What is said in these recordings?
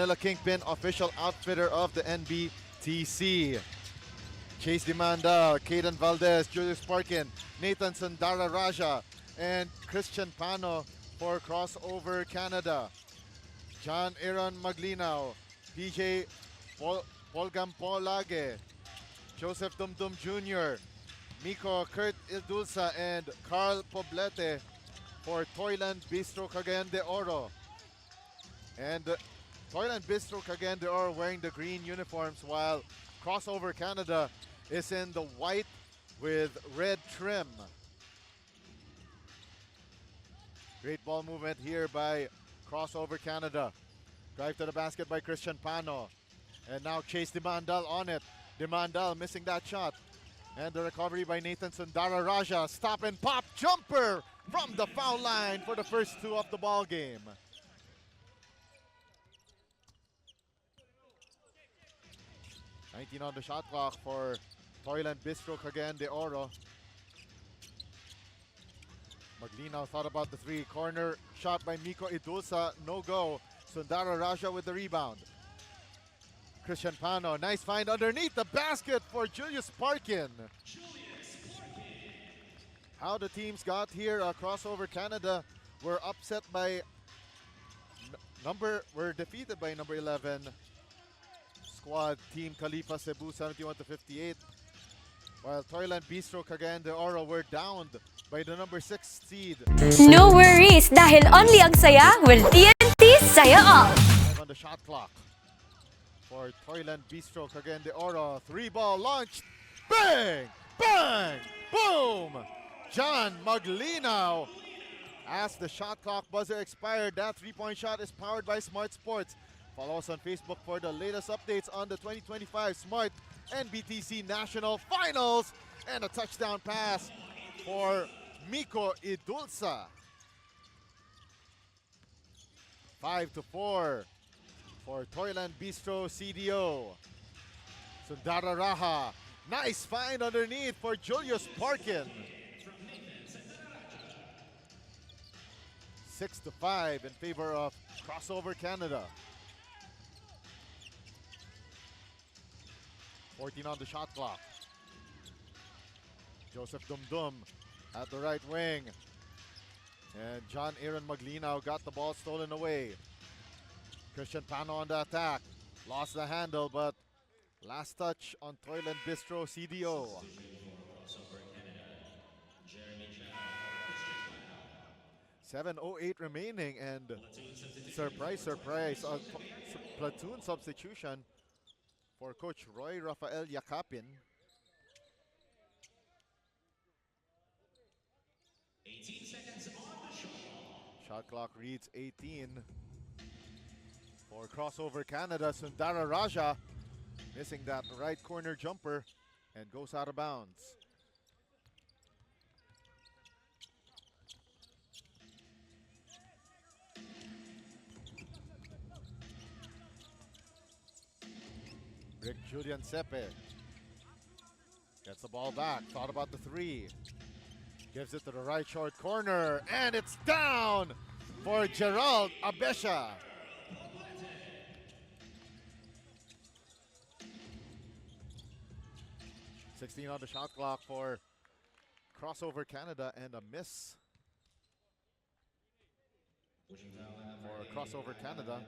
Manila Kingpin, official outfitter of the NBTC. Chase Demanda, Caden Valdez, Julius Parkin, Nathan Sandara Raja, and Christian Pano for Crossover Canada. John Aaron Maglinaw, PJ Polgampolage, Joseph Dumdum Jr., Miko Kurt Idulsa, and Carl Poblete for Toyland Bistro Cagayan de Oro. And Toyland Bistro Cagayan de Oro wearing the green uniforms, while Crossover Canada is in the white with red trim. Great ball movement here by Crossover Canada. Drive to the basket by Christian Pano. And now Chase Demandal on it. Demandal missing that shot. And the recovery by Nathan Sundara Raja. Stop and pop jumper from the foul line for the first two of the ball game. On the shot clock for Toyland Bistro Cagayan de Oro. Maglinaw thought about the three. Corner shot by Miko Idulsa. No go. Sundara Raja with the rebound. Christian Pano. Nice find underneath the basket for Julius Parkin. How the teams got here. Crossover Canada were upset by were defeated by number 11 squad Team Khalifa Cebu 71-58. While Toyland Bistro Cagayan de Oro were downed by the number 6 seed. No worries dahil only ang saya will TNT Saya All. On the shot clock for Toyland Bistro Cagayan de Oro. 3-ball launched. Bang! Bang! Boom! John Maglinaw. As the shot clock buzzer expired, that 3-point shot is powered by Smart Sports. Follow us on Facebook for the latest updates on the 2025 Smart-NBTC National Finals. And a touchdown pass for Miko Idulsa. 5-4 for Toyland Bistro CDO. Sundara Raha. Nice find underneath for Julius Parkin. 6-5 in favor of Crossover Canada. 14 on the shot clock. Joseph Dumdum at the right wing. And John Aaron Maglinaw got the ball stolen away. Christian Pano on the attack. Lost the handle, but last touch on Toyland Bistro CDO. 7:08 remaining, and surprise, surprise, platoon substitution for Coach Roy Rafael Yakapin. 18 seconds on the shot. Shot clock reads 18. For Crossover Canada, Sundara Raja missing that right corner jumper and goes out of bounds. Rick Julian Sepe gets the ball back, thought about the three. Gives it to the right short corner, and it's down for Gerald Abesha. 16 on the shot clock for Crossover Canada, and a miss for Crossover Canada.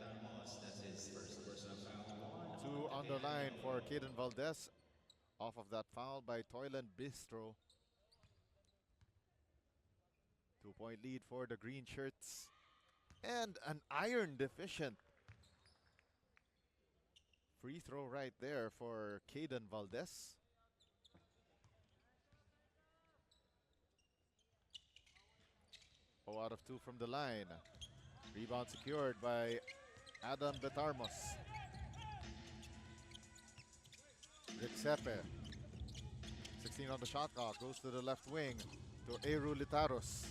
2 on the line for Caden Valdez off of that foul by Toyland Bistro. 2-point lead for the green shirts, and an iron deficient free throw right there for Caden Valdez. Out of 2 from the line. Rebound secured by Adam Betarmos. Rick Sepe. 16 on the shot clock. Goes to the left wing to Eru Litaros.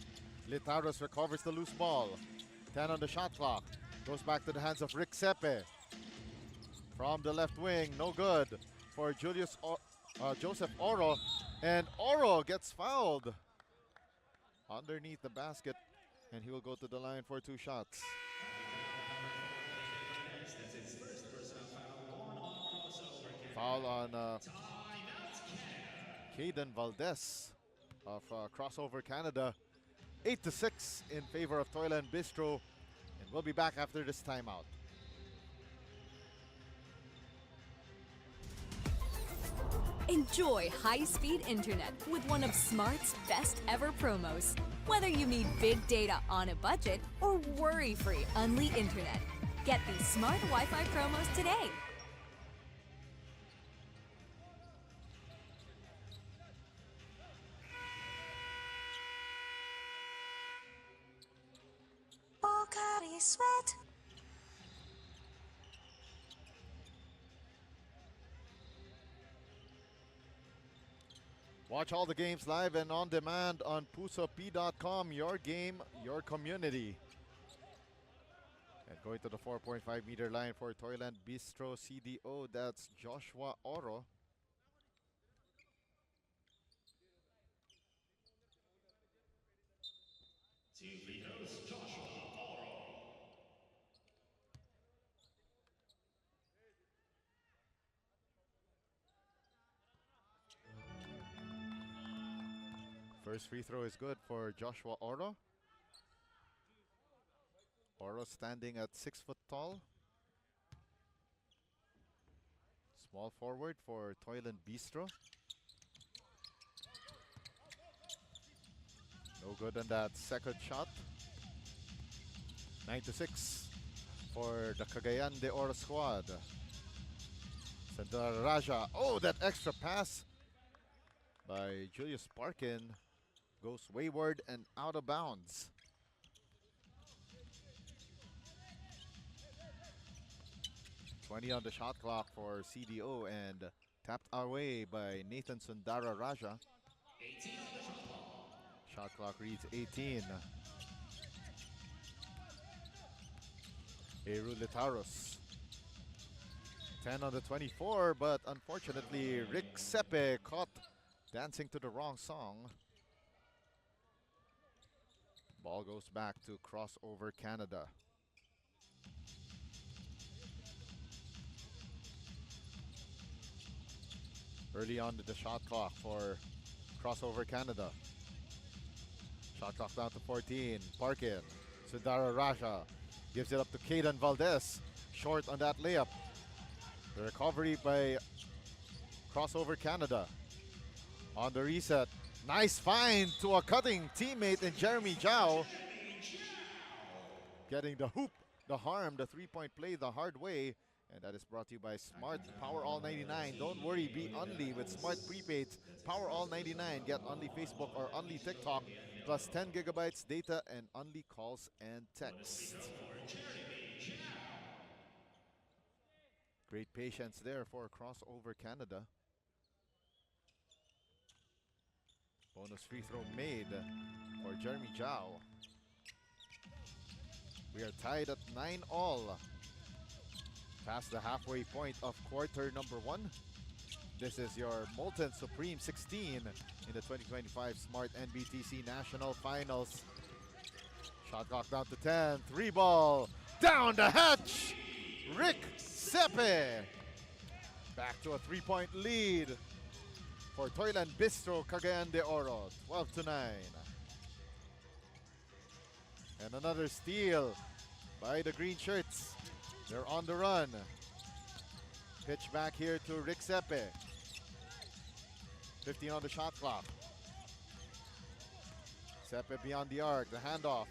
Litaros recovers the loose ball. 10 on the shot clock. Goes back to the hands of Rick Sepe. From the left wing, no good for Joseph Oro. And Oro gets fouled underneath the basket, and he will go to the line for 2 shots. Foul on Caden Valdez of Crossover Canada. 8-6 in favor of Toyland Bistro. And we'll be back after this timeout. Enjoy high-speed internet with one of Smart's best ever promos. Whether you need big data on a budget or worry-free unli internet, get these Smart Wi-Fi promos today. Pocari Sweat. Watch all the games live and on demand on pusop.com. Your game, your community. And going to the 4.5 meter line for Toyland Bistro CDO, that's Joshua Oro. Team leaders, Joshua Oro. First free throw is good for Joshua Oro. Oro standing at 6 foot tall. Small forward for Toyland Bistro. No good on that second shot. 9-6 for the Cagayan de Oro squad. Sandra Raja. Oh, that extra pass by Julius Parkin goes wayward and out of bounds. $20 on the shot clock for CDO and tapped away by Nathan Sundara Raja. 18 on the shot clock. Shot clock reads 18. Eru Litaros. 10 on the 24, but unfortunately Rick Sepe caught dancing to the wrong song. Ball goes back to Crossover Canada. Early on to the shot clock for Crossover Canada. Shot clock down to 14. Parkin. Sundara Raja gives it up to Caden Valdez. Short on that layup. The recovery by Crossover Canada. On the reset. Nice find to a cutting teammate in Jeremy Zhao. Getting the hoop, the harm, the three-point play the hard way. And that is brought to you by Smart Power All 99. Don't worry, be Unli with Smart Prepaids. Power All 99. Get Unli Facebook or Unli TikTok. Plus 10 gigabytes data and Unli calls and texts. Great patience there for Crossover Canada. Bonus free throw made for Jeremy Zhao. We are tied at 9-all. Past the halfway point of quarter number 1. This is your Molten Supreme 16 in the 2025 Smart-NBTC National Finals. Shot clock down to 10. 3-ball. Down the hatch. Rick Sepe. Back to a 3-point lead for Toyland Bistro Cagayan de Oro. 12-9. And another steal by the green shirts. They're on the run. Pitch back here to Rick Sepe. 15 on the shot clock. Sepe beyond the arc. The handoff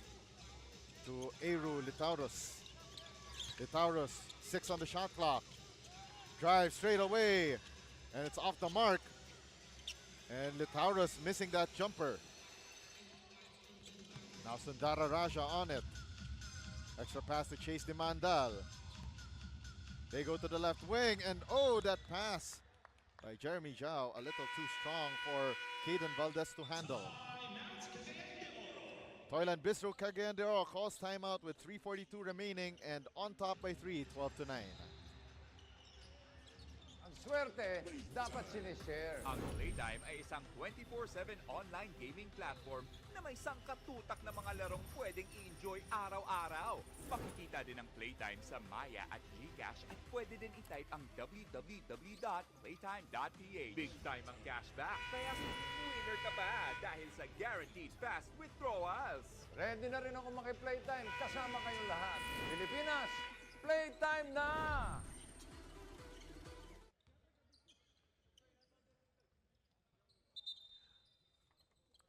to Eru Litauros. Litauros, 6 on the shot clock. Drive straight away. And it's off the mark. And Litauros missing that jumper. Now Sundara Raja on it. Extra pass to Chase De Mandal. They go to the left wing, and oh, that pass by Jeremy Zhao, a little too strong for Caden Valdez to handle. Toyland Bistro Cagayan de Oro calls timeout with 3:42 remaining and on top by 3, 12-9. Ang swerte, dapat sinishare. Ang Playtime ay isang 24/7 online gaming platform na may sangkatutak na mga larong pwedeng i-enjoy araw-araw. Makikita din ang Playtime sa Maya at GCash at pwede din i-type ang www.playtime.ph. Big time ang cashback, kaya winner ka ba dahil sa guaranteed fast withdrawals. Ready na rin ako maki-playtime. Kasama kayong lahat. Pilipinas, playtime na!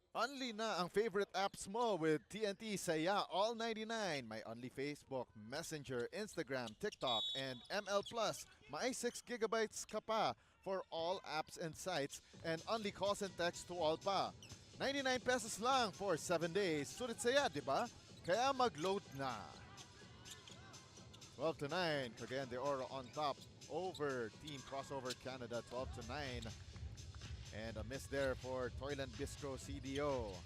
Only na ang favorite apps mo with TNT Saya All 99. May only Facebook, Messenger, Instagram, TikTok, and ML Plus. May 6 gigabytes ka pa for all apps and sites and only calls and text to all pa. 99 pesos lang for 7 days. Sulit saya, di ba? Kaya mag-load na. 12 to 9, Cagayan de Oro on top over Team Crossover Canada, 12 to 9. And a miss there for Toyland Bistro CDO.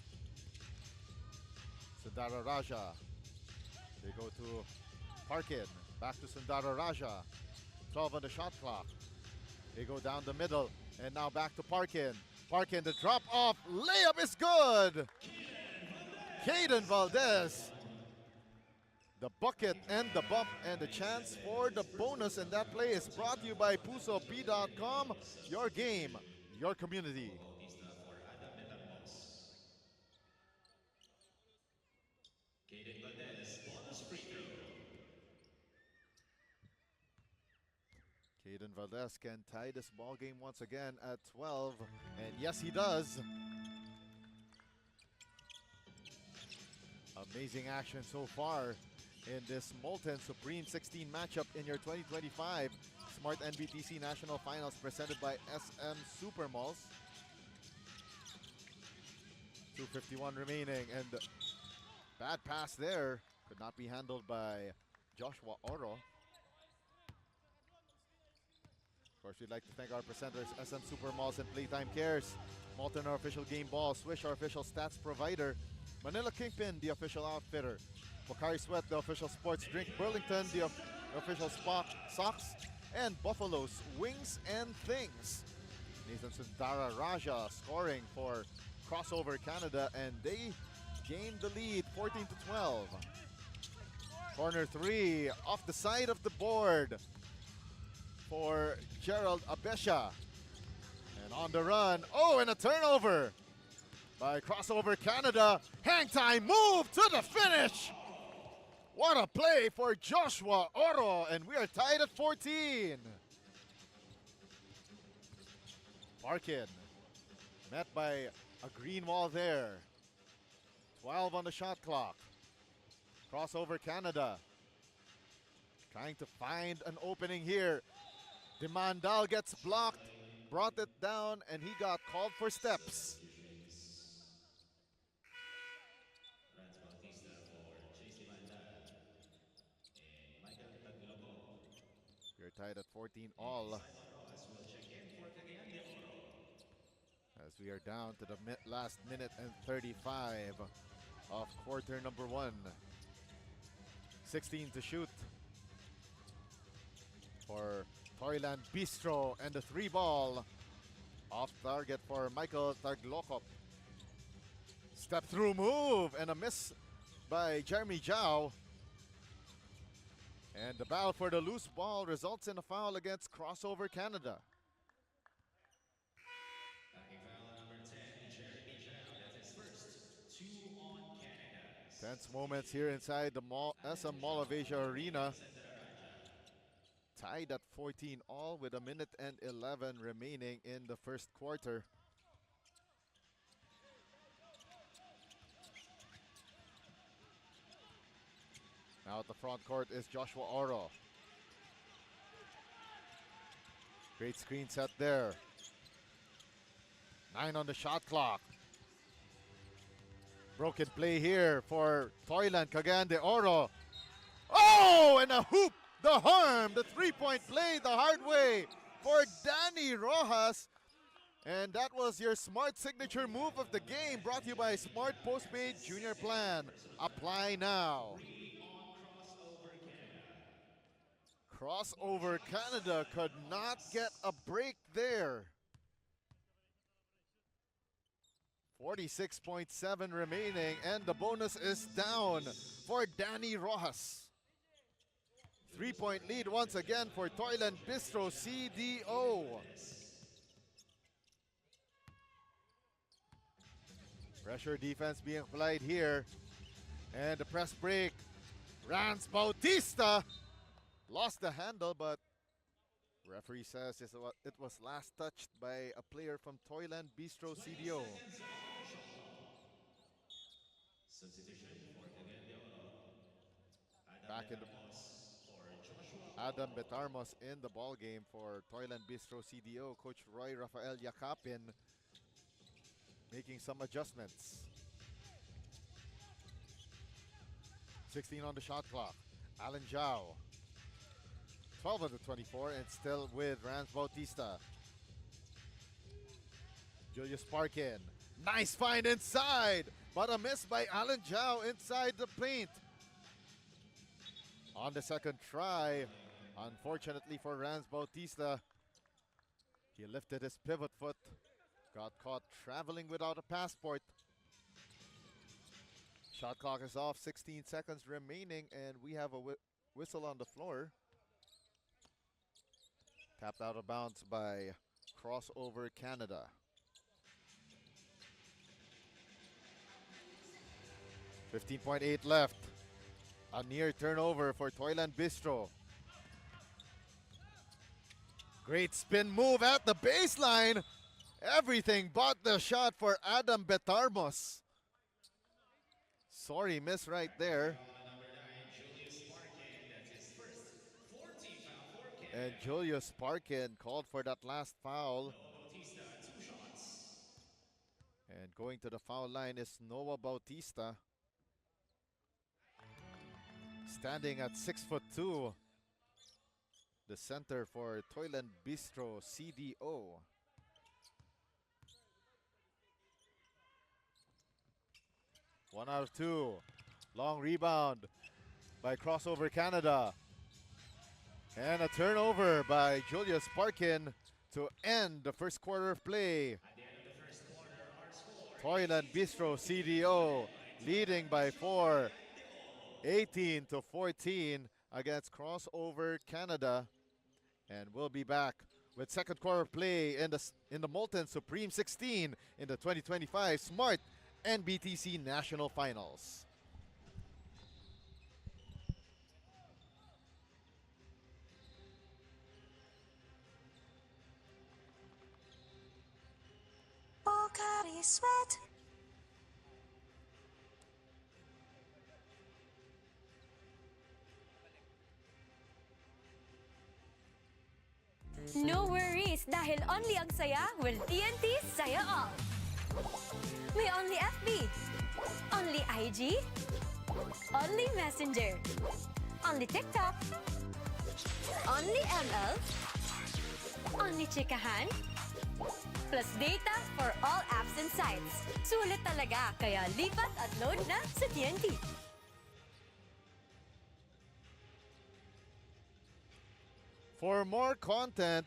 Sundara Raja. They go to Parkin. Back to Sundara Raja. 12 on the shot clock. They go down the middle. And now back to Parkin. Parkin, the drop off. Layup is good. Caden Valdez. The bucket and the bump and the chance for the bonus. And that play is brought to you by PusoP.com. Your game, your community. Caden Valdez can tie this ball game once again at 12, and yes, he does. Amazing action so far in this Molten Supreme 16 matchup in your 2025 Smart-NBTC National Finals presented by SM Supermalls. 2:51 remaining, and bad pass there could not be handled by Joshua Oro. Of course, we'd like to thank our presenters, SM Supermalls and Playtime Cares, Molten, our official game ball, Swish, our official stats provider, Manila Kingpin, the official outfitter, Pocari Sweat, the official sports drink, Burlington, the official socks, and Buffalo's Wings and Things. Nathan Sundara Raja scoring for Crossover Canada, and they gained the lead 14 to 12. Corner three off the side of the board for Gerald Abesha. And on the run, oh, and a turnover by Crossover Canada. Hang time move to the finish. What a play for Joshua Oro, and we are tied at 14. Parkin met by a green wall there. 12 on the shot clock. Crossover Canada trying to find an opening here. Demandal gets blocked, brought it down, and he got called for steps. We're tied at 14 all. As we are down to the last minute and 35 of quarter number one. 16 to shoot for Toyland Bistro, and the three ball off target for Michael Taglokop. Step through move and a miss by Jeremy Zhao. And the battle for the loose ball results in a foul against Crossover Canada. Tense moments here inside the SM Mall of Asia Arena. Tied at 14 all with a minute and 11 remaining in the first quarter. Now at the front court is Joshua Oro. Great screen set there. 9 on the shot clock. Broken play here for Toyland, Cagayan de Oro. Oh, and a hoop, the harm, the three-point play the hard way for Danny Rojas. And that was your smart signature move of the game, brought to you by Smart Postpaid Junior Plan. Apply now. Crossover Canada could not get a break there. 46.7 remaining, and the bonus is down for Danny Rojas. 3-point lead once again for Toyland Bistro CDO. Pressure defense being applied here. And the press break. Rance Bautista lost the handle, but referee says it was last touched by a player from Toyland Bistro CDO. Back in the Adam Betarmos in the ball game for Toyland Bistro CDO. Coach Roy Rafael Yakapin making some adjustments. 16 on the shot clock. Alan Zhao. 12 of the 24 and still with Rance Bautista. Julius Parkin. Nice find inside, but a miss by Alan Zhao inside the paint. On the second try, unfortunately for Rance Bautista, he lifted his pivot foot, got caught traveling without a passport. Shot clock is off, 16 seconds remaining, and we have a whistle on the floor. Tapped out of bounds by Crossover Canada. 15.8 left. A near turnover for Toyland Bistro. Great spin move at the baseline. Everything but the shot for Adam Betarmos. Sorry, miss right there. And Julius Parkin called for that last foul. And going to the foul line is Noah Bautista. Standing at 6'2", the center for Toyland Bistro CDO. One out of two. Long rebound by Crossover Canada. And a turnover by Julius Parkin to end the first quarter of play. Toyland Bistro CDO leading by 4. 18-14 against Crossover Canada, and we'll be back with second quarter play in the Molten Supreme 16 in the 2025 Smart-NBTC National Finals. Pocari Sweat. No worries, dahil only ang saya will TNT Saya All. May only FB, only IG, only Messenger, only TikTok, only ML, only Chikahan, plus data for all apps and sites. Sulit talaga, kaya lipat at load na sa TNT. For more content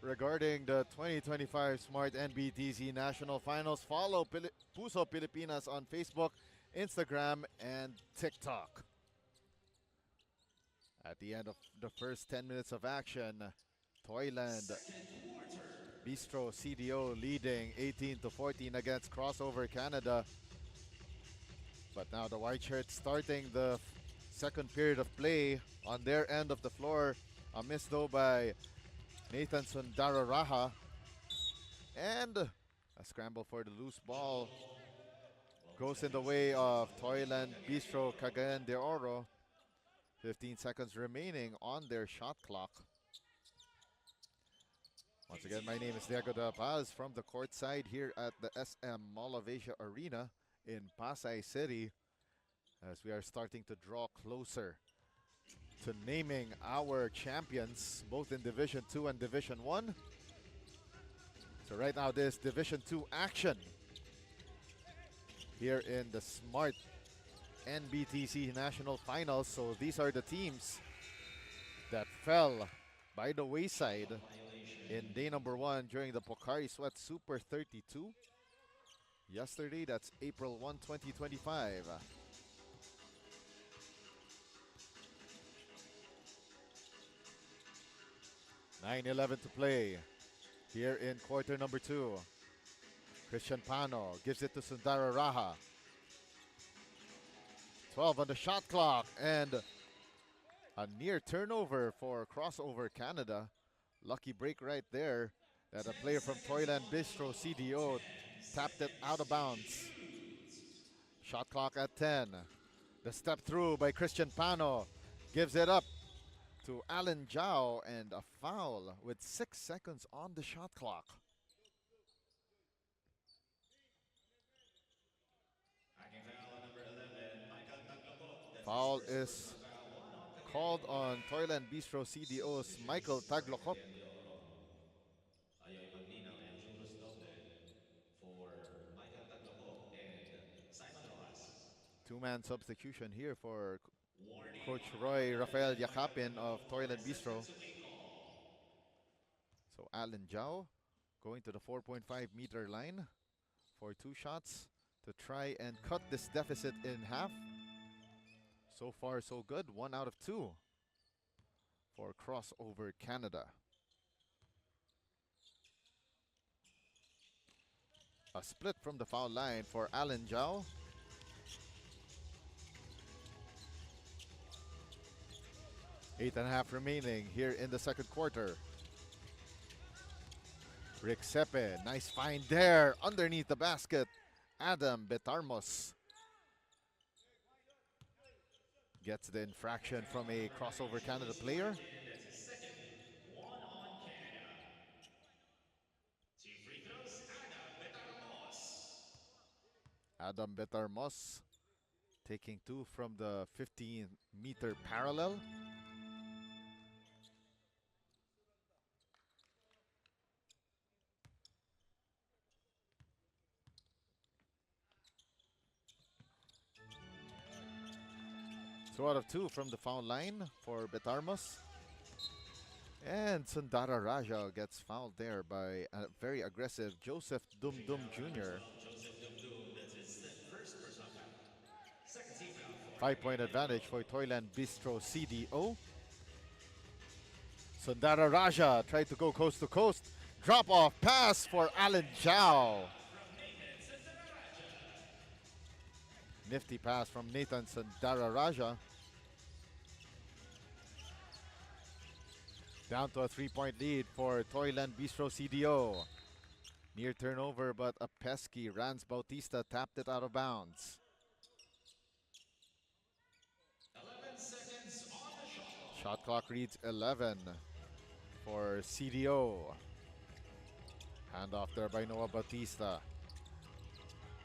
regarding the 2025 Smart-NBTC National Finals, follow Puso Pilipinas on Facebook, Instagram, and TikTok. At the end of the first 10 minutes of action, Toyland Bistro CDO leading 18-14 against Crossover Canada. But now the White Shirts starting the second period of play on their end of the floor. A miss though by Nathan Sundararaha. And a scramble for the loose ball goes in the way of Toyland Bistro Cagayan de Oro. 15 seconds remaining on their shot clock. Once again, my name is Diego De Paz from the court side here at the SM Mall of Asia Arena in Pasay City, as we are starting to draw closer to naming our champions, both in Division 2 and Division 1. So right now, this Division 2 action here in the Smart-NBTC National Finals. So these are the teams that fell by the wayside in day number 1 during the Pocari Sweat Super 32 yesterday. That's April 1, 2025. 9:11 to play here in quarter number 2. Christian Pano gives it to Sundara Raha. 12 on the shot clock, and a near turnover for crossover Canada. Lucky break right there that a player from Toyland Bistro CDO tapped it out of bounds. Shot clock at 10. The step through by Christian Pano gives it up to Alan Zhao, and a foul with 6 seconds on the shot clock. Hacking foul on number 11, Michael Taglobok. That's Foul his is first personal foul, one on called Cagayan de on Oro. Toyland Bistro CDO's Michael Taglokop. Cagayan de Oro. Ayoy Maglinaw and Juros Doble for Michael Taglobok and Simon Rojas. Two-man substitution here for Warning Coach on Roy number Rafael 11, Michael Yakapin of Taglobok for Toyland reception Bistro. to a call. So Alan Zhao going to the 4.5-meter line for 2 shots to try and cut this deficit in half. So far, so good. 1 out of 2 for crossover Canada. A split from the foul line for Alan Zhao. Eight and a half remaining here in the second quarter. Rick Sepe, nice find there underneath the basket. Adam Betarmos gets the infraction from a crossover Canada player. That's his second. One on Canada. 2 free throws, Adam Betaramos. Adam Betarmos taking 2 from the 15-meter parallel. Two out of 2 from the foul line for Betarmos. And Sundara Raja gets fouled there by a very aggressive Joseph Dum Dum Jr. Joseph Dumdum, that's his first personal foul. Second team foul for 5-point advantage for Toyland Bistro CDO. Sundara Raja tried to go coast to coast. Drop off pass for Alan Zhao. Nifty pass from Nathan Sundara Raja. Down to a 3-point lead for Toyland Bistro CDO. Near turnover, but a pesky Rans Bautista tapped it out of bounds. 11 seconds on the shot. Shot clock reads 11 for CDO. Handoff there by Noah Bautista.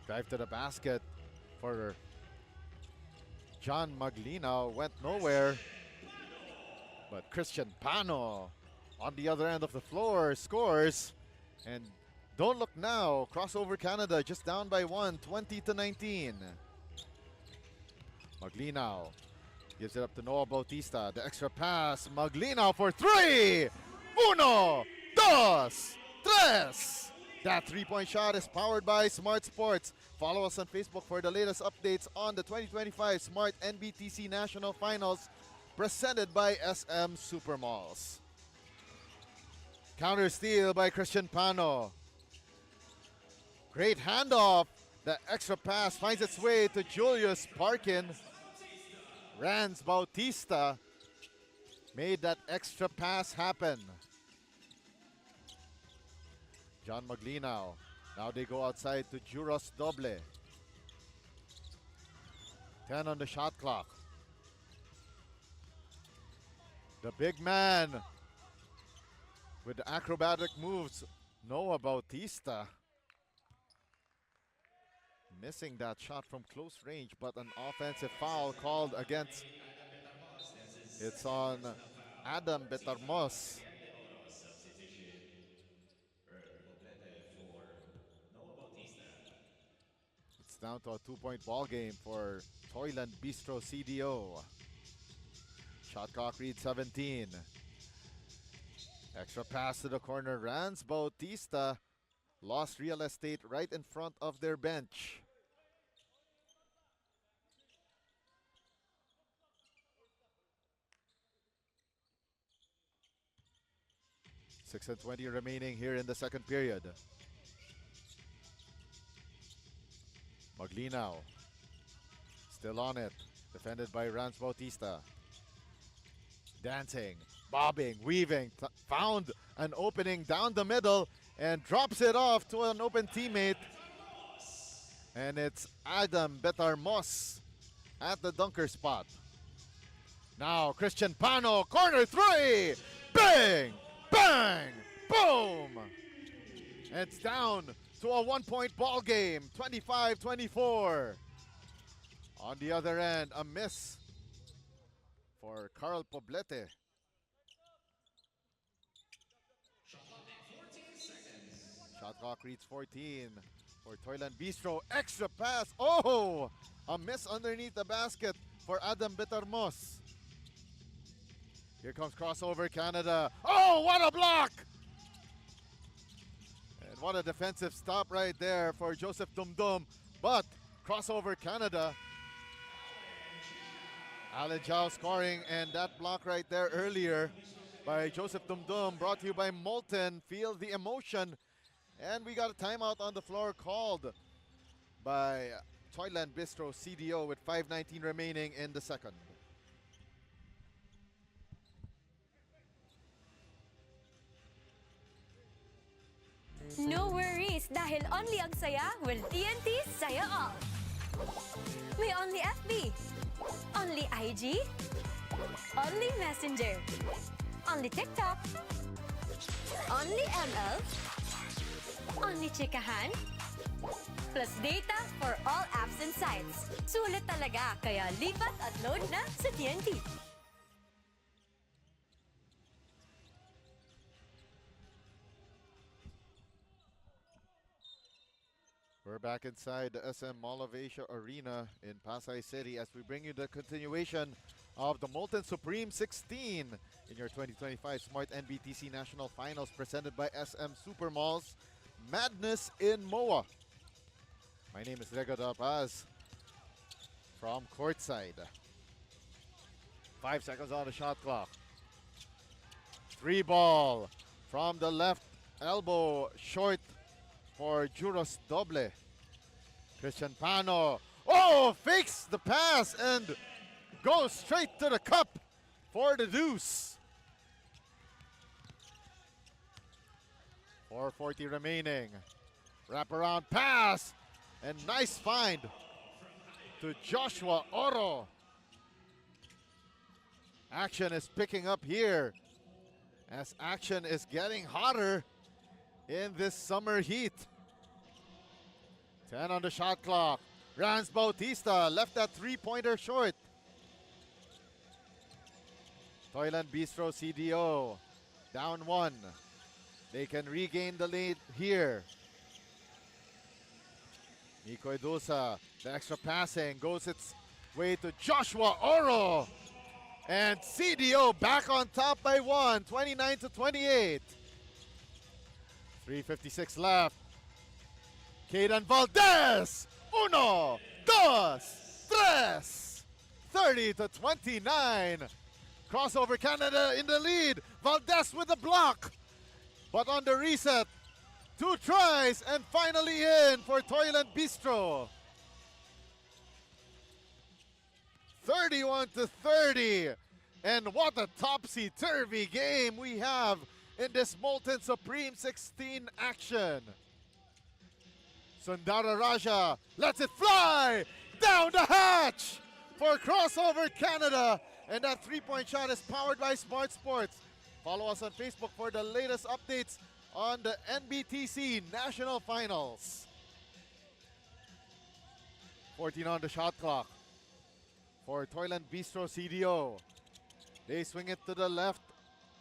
Drive to the basket for John Maglina, went nowhere. But Christian Pano on the other end of the floor scores. And don't look now, crossover Canada just down by 1, 20-19. Maglina gives it up to Noah Bautista. The extra pass, Maglina for 3! Uno, dos, tres! That 3-point shot is powered by Smart Sports. Follow us on Facebook for the latest updates on the 2025 Smart-NBTC National Finals, presented by SM Supermalls. Counter steal by Christian Pano. Great handoff. The extra pass finds its way to Julius Parkin. Rans Bautista made that extra pass happen. John Maglina. Now they go outside to Juros Doble. 10 on the shot clock. The big man with the acrobatic moves, Noah Bautista. Missing that shot from close range, but an offensive foul called against. It's on Adam Betarmos. Substitution. Doblete for Noah Bautista. It's down to a 2-point ball game for Toyland Bistro CDO. Shot clock reads 17. Extra pass to the corner. Rans Bautista lost real estate right in front of their bench. Six and 20 remaining here in the second period. Maglinaw still on it. Defended by Rans Bautista. Dancing, bobbing, weaving. Found an opening down the middle and drops it off to an open teammate. And it's Adam Betarmos at the dunker spot. Now Christian Pano, corner three! Bang! Bang! Boom! It's down to a 1-point ball game, 25-24. On the other end, a miss for Carl Poblete. Shot clock reads 14 for Toyland Bistro. Extra pass. Oh! A miss underneath the basket for Adam Betarmos. Here comes crossover Canada. Oh, what a block! And what a defensive stop right there for Joseph Dumdum. But crossover Canada. Alan Zhao scoring, and that block right there earlier by Joseph Dumdum, brought to you by Molten. Feel the emotion. And we got a timeout on the floor called by Toyland Bistro CDO with 5:19 remaining in the second. No worries, dahil only ang saya will TNT saya all. May only FB, only IG, only Messenger, only TikTok, only ML, only chikahan, plus data for all apps and sites. Sulit talaga, kaya lipat at load na sa TNT. We're back inside the SM Mall of Asia Arena in Pasay City as we bring you the continuation of the Molten Supreme 16 in your 2025 Smart-NBTC National Finals presented by SM Supermalls. Madness in MOA. My name is Rego Da Paz from courtside. 5 seconds on the shot clock. 3 ball from the left elbow, short for Juros Doble. Christian Pano. Oh, fakes the pass and goes straight to the cup for the deuce. 4:40 remaining. Wraparound pass and nice find to Joshua Oro. Action is picking up here as action is getting hotter in this summer heat. 10 on the shot clock. Rans Bautista left that three-pointer short. Toyland Bistro CDO down 1. They can regain the lead here. Nico Edosa, the extra passing goes its way to Joshua Oro. And CDO back on top by 1, 29-28. 3:56 left. Caden Valdez. 1, 2, 3. 30-29. Crossover Canada in the lead. Valdez with the block. But on the reset, 2 tries and finally in for Toyland Bistro. 31-30. And what a topsy-turvy game we have in this Molten Supreme 16 action. Sundara Raja lets it fly down the hatch for crossover Canada. And that three-point shot is powered by Smart Sports. Follow us on Facebook for the latest updates on the NBTC National Finals. 14 on the shot clock for Toyland Bistro CDO. They swing it to the left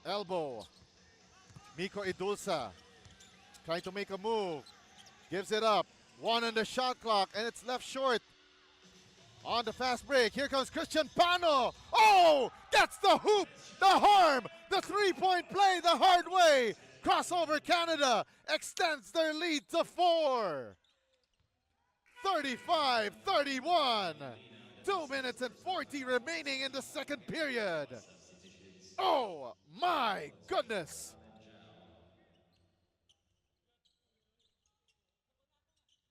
elbow. Miko Idulsa trying to make a move. Gives it up. 1 on the shot clock and it's left short. On the fast break, here comes Christian Pano. Oh! Gets the hoop, the harm, the three-point play the hard way. Crossover Canada extends their lead to 4. 35-31. 2 minutes and 40 remaining in the second period. Oh my goodness.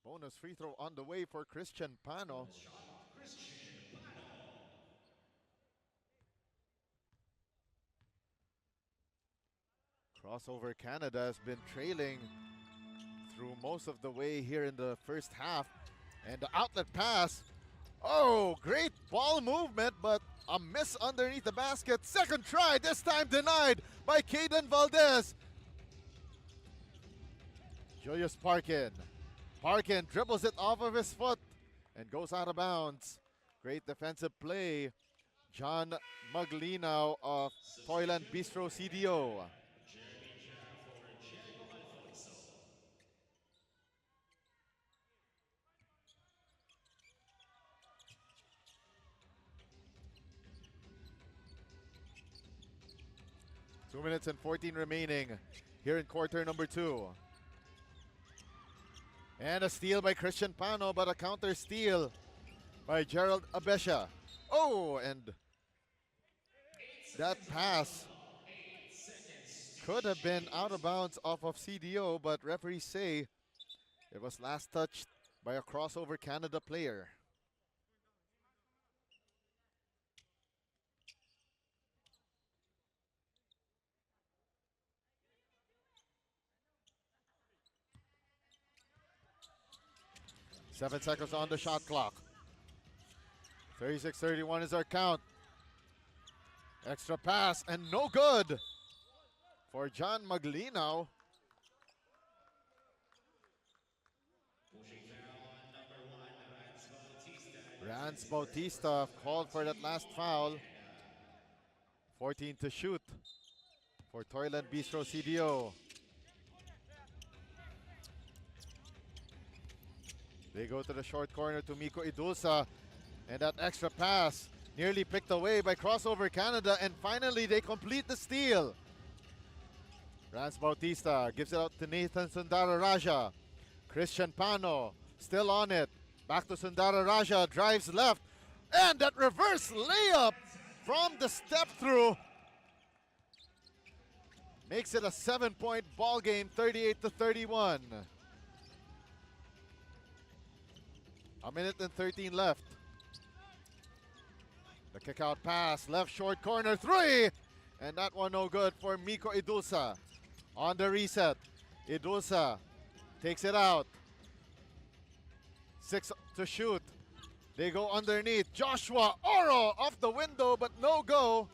Bonus free throw on the way for Christian Pano. Crossover Canada has been trailing through most of the way here in the first half. And the outlet pass. Oh, great ball movement, but a miss underneath the basket. Second try, this time denied by Caden Valdez. Julius Parkin. Parkin dribbles it off of his foot and goes out of bounds. Great defensive play. John Maglinaw of Toyland Bistro CDO. Two minutes and 14 remaining here in quarter number 2. And a steal by Christian Pano, but a counter steal by Gerald Abesha. Oh, and that pass could have been out of bounds off of CDO, but referees say it was last touched by a crossover Canada player. Seven seconds on the shot clock. 36-31 is our count. Extra pass and no good for John Maglinaw. Rance Bautista called for that last foul. 14 to shoot for Toyland Bistro CDO. They go to the short corner to Miko Idulsa. And that extra pass nearly picked away by Crossover Canada. And finally, they complete the steal. Rance Bautista gives it out to Nathan Sundara Raja. Christian Pano still on it. Back to Sundara Raja. Drives left. And that reverse layup from the step through makes it a 7-point ball game, 38-31. A minute and 13 left. The kick out pass, left short corner, 3! And that one no good for Miko Idulsa. On the reset, Idulsa takes it out. 6 to shoot. They go underneath. Joshua Oro off the window, but no go.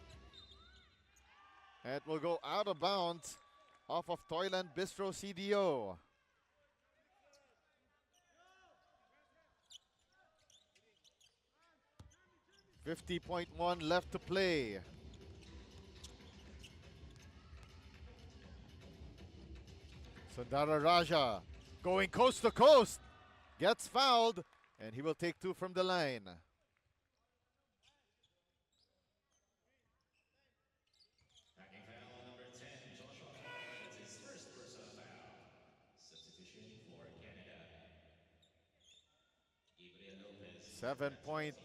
And it will go out of bounds off of Toyland Bistro CDO. 50.1 left to play. Sundara Raja going coast to coast. Gets fouled, and he will take 2 from the line. Backing foul number 10, Joshua Hall. It's his first personal foul. Substitution for Canada. Ibria Lopez. 7 points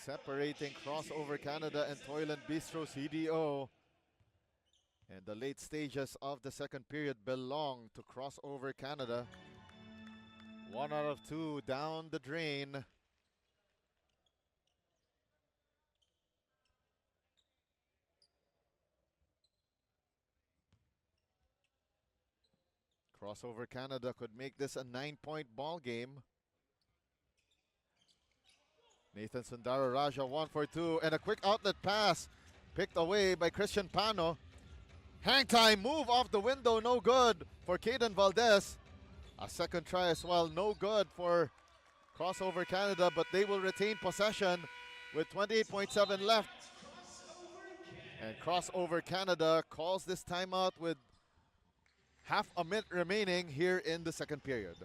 separating Crossover Canada and Toyland Bistro CDO. And the late stages of the second period belong to Crossover Canada. 1 out of 2 down the drain. Crossover Canada could make this a 9-point ball game. Nathan Sundara Raja 1 for 2, and a quick outlet pass picked away by Christian Pano. Hang time move off the window, no good for Caden Valdez. A second try as well, no good for Crossover Canada, but they will retain possession with 28.7 left. And Crossover Canada calls this timeout with half a minute remaining here in the second period.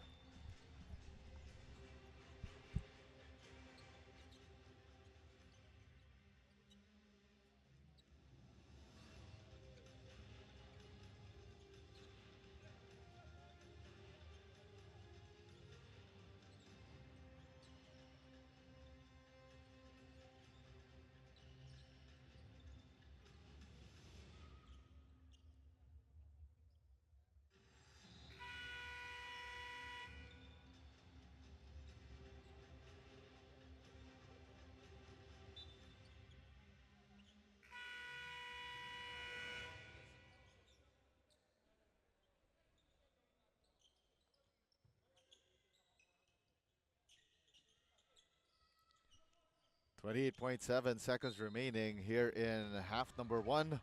28.7 seconds remaining here in half number 1.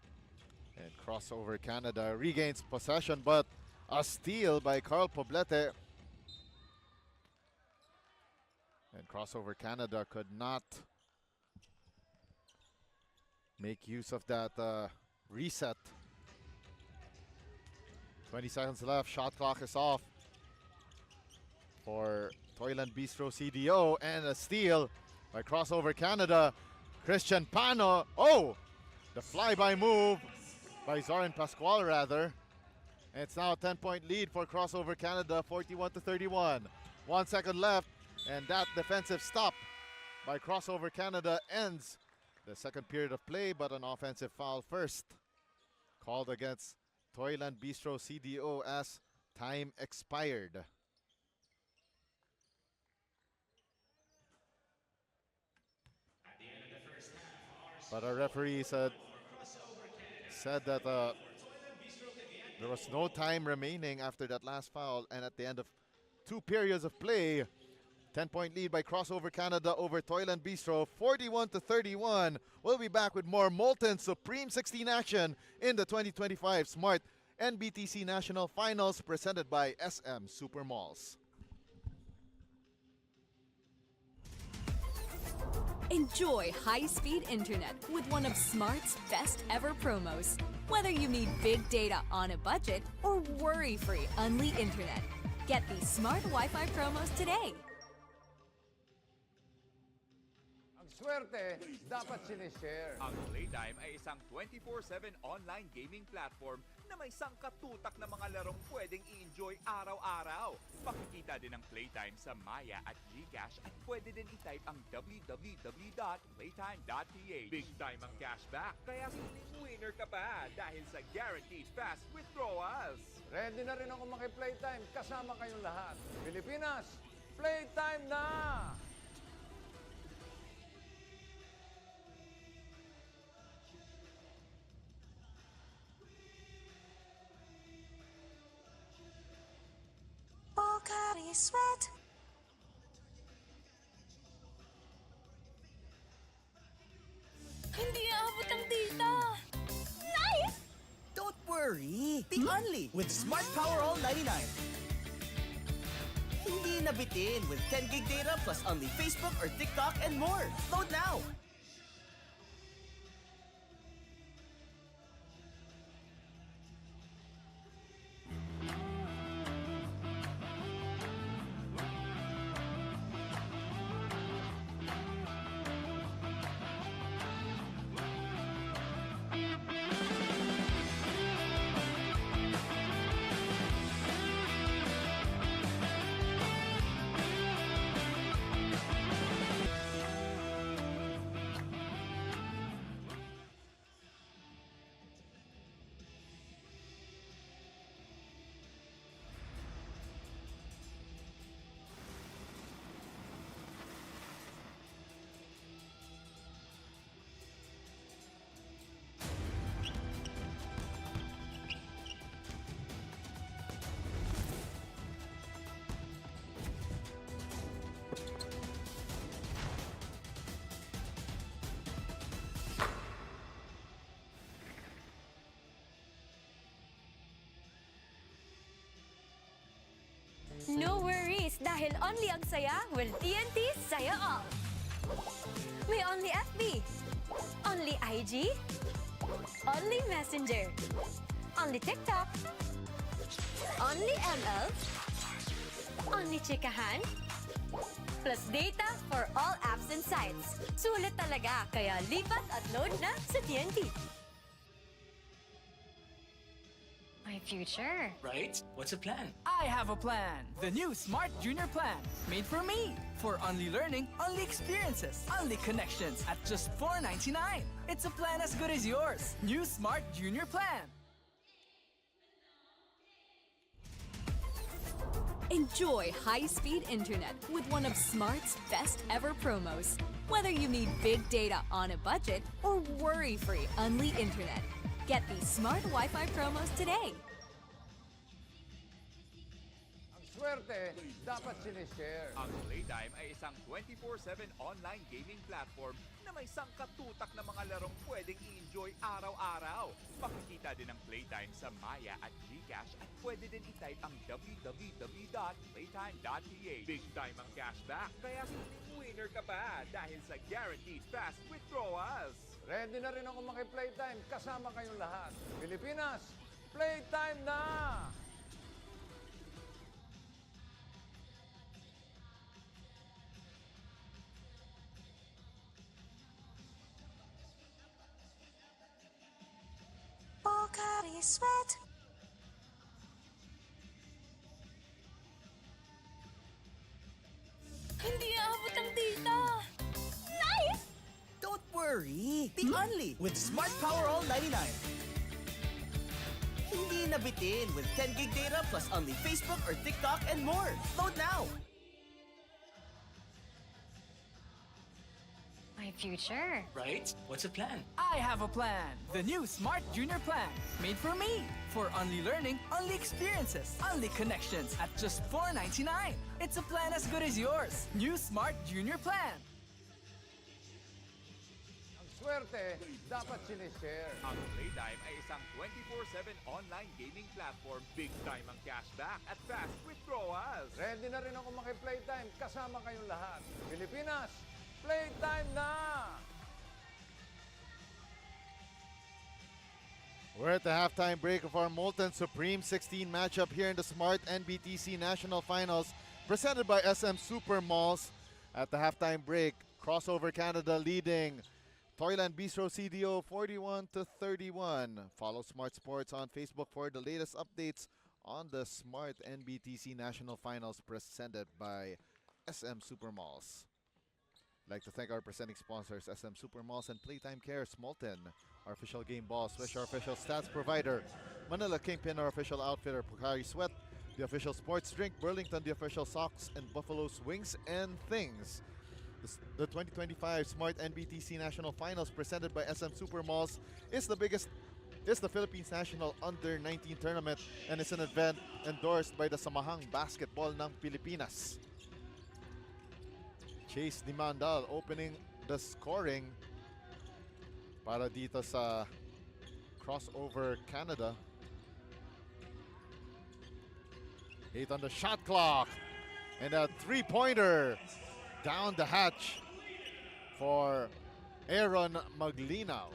And crossover Canada regains possession, but a steal by Carl Poblete. And crossover Canada could not make use of that reset. 20 seconds left, shot clock is off for Toyland Bistro CDO, and a steal by crossover Canada. Christian Pano. Oh, the flyby move by Zoran Pascual rather. And it's now a 10-point lead for crossover Canada, 41-31. 1 second left, and that defensive stop by crossover Canada ends the second period of play, but an offensive foul first called against Toyland Bistro CDO as time expired. But our referee said that there was no time remaining after that last foul, and at the end of 2 periods of play, 10-point lead by crossover Canada over Toyland Bistro, 41-31. We'll be back with more Molten Supreme 16 action in the 2025 Smart-NBTC National Finals presented by SM Supermalls. Enjoy high-speed internet with one of Smart's best ever promos. Whether you need big data on a budget or worry-free Unli internet, get these Smart Wi-Fi promos today. Ang swerte, dapat sinishare. Ang Playtime ay isang 24/7 online gaming platform na may sangkatutak na mga larong pwedeng i-enjoy araw-araw. Makikita din ang Playtime sa Maya at GCash at pwede din i-type ang www.playtime.ph. Big time ang cashback, kaya feeling winner ka pa dahil sa guaranteed fast withdrawals. Ready na rin ako maki-Playtime. Kasama kayong lahat. Pilipinas, Playtime na! Pocari Sweat. Hindi aabot ang data. Nice! Don't worry! Be only with Smart Power All 99. Hindi nabitin with 10 gig data plus only Facebook or TikTok and more. Load now! No worries, dahil only ang saya will TNT Saya All. May only FB, only IG, only Messenger, only TikTok, only ML, only Chikahan, plus data for all apps and sites. Sulit talaga, kaya lipat at load na sa TNT. My future. Right? What's the plan? I have a plan. The new Smart Junior Plan. Made for me. For only learning, only experiences, only connections at just $4.99. It's a plan as good as yours. New Smart Junior Plan. Enjoy high-speed internet with one of Smart's best ever promos. Whether you need big data on a budget or worry-free Unli internet, get these Smart Wi-Fi promos today. Ang swerte, dapat sinishare. Ang Playtime ay isang 24/7 online gaming platform na may sangkatutak na mga larong pwedeng i-enjoy araw-araw. Makikita din ang Playtime sa Maya at GCash at pwede din i-type ang www.playtime.ph. Big time ang cashback, kaya feeling winner ka pa dahil sa guaranteed fast withdrawals. Ready na rin ako maki-Playtime kasama kayong lahat. Pilipinas, Playtime na! Pocari Sweat. Hindi aabot ang data. Nice! Don't worry! Be only with Smart Power All 99. Hindi nabitin with 10 gig data plus only Facebook or TikTok and more. Load now! My future. Right? What's the plan? I have a plan. The new Smart Junior Plan. Made for me. For only learning, only experiences, only connections at just $4.99. It's a plan as good as yours. New Smart Junior Plan. Ang swerte, dapat sinishare. Ang Playtime ay isang 24/7 online gaming platform. Big time ang cashback at fast withdrawals. Ready na rin ako maki-Playtime kasama kayong lahat. Pilipinas, Playtime na! We're at the halftime break of our Molten Supreme 16 matchup here in the Smart-NBTC National Finals, presented by SM Super Malls. At the halftime break, Crossover Canada leading Toyland Bistro CDO 41-31. Follow Smart Sports on Facebook for the latest updates on the Smart-NBTC National Finals, presented by SM Super Malls. I'd like to thank our presenting sponsors, SM Super Malls and Playtime Cares, Molten, our official game ball, Swish, our official stats provider, Manila Kingpin, our official outfitter, Pocari Sweat, the official sports drink, Burlington, the official socks, and Buffalo's Wings and Things. The 2025 Smart-NBTC National Finals, presented by SM Super Malls, is the Philippines National Under-19 Tournament and is an event endorsed by the Samahang Basketball ng Pilipinas. Chase Dimandal opening the scoring para dito sa Crossover Canada. 8 on the shot clock. And a three-pointer down the hatch for Aaron Maglinaw.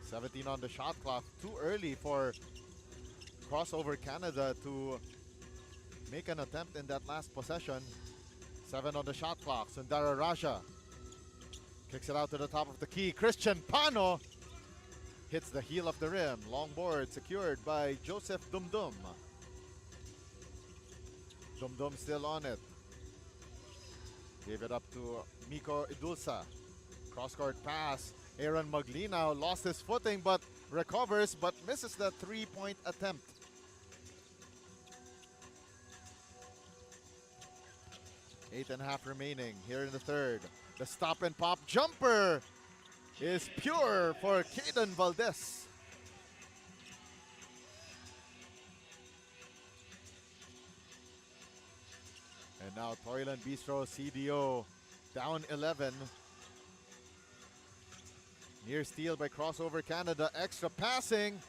17 on the shot clock. Too early for Crossover Canada to make an attempt in that last possession. 7 on the shot clock. Sundara Raja kicks it out to the top of the key. Christian Pano hits the heel of the rim. Long board secured by Joseph Dumdum. Dumdum still on it. Gave it up to Miko Idulsa. Cross-court pass. Aaron Maglinaw lost his footing but recovers but misses the three-point attempt. 8.5 remaining here in the third. The stop and pop jumper is pure for Caden Valdez. And now Toyland Bistro CDO down 11. Near steal by Crossover Canada. Extra passing.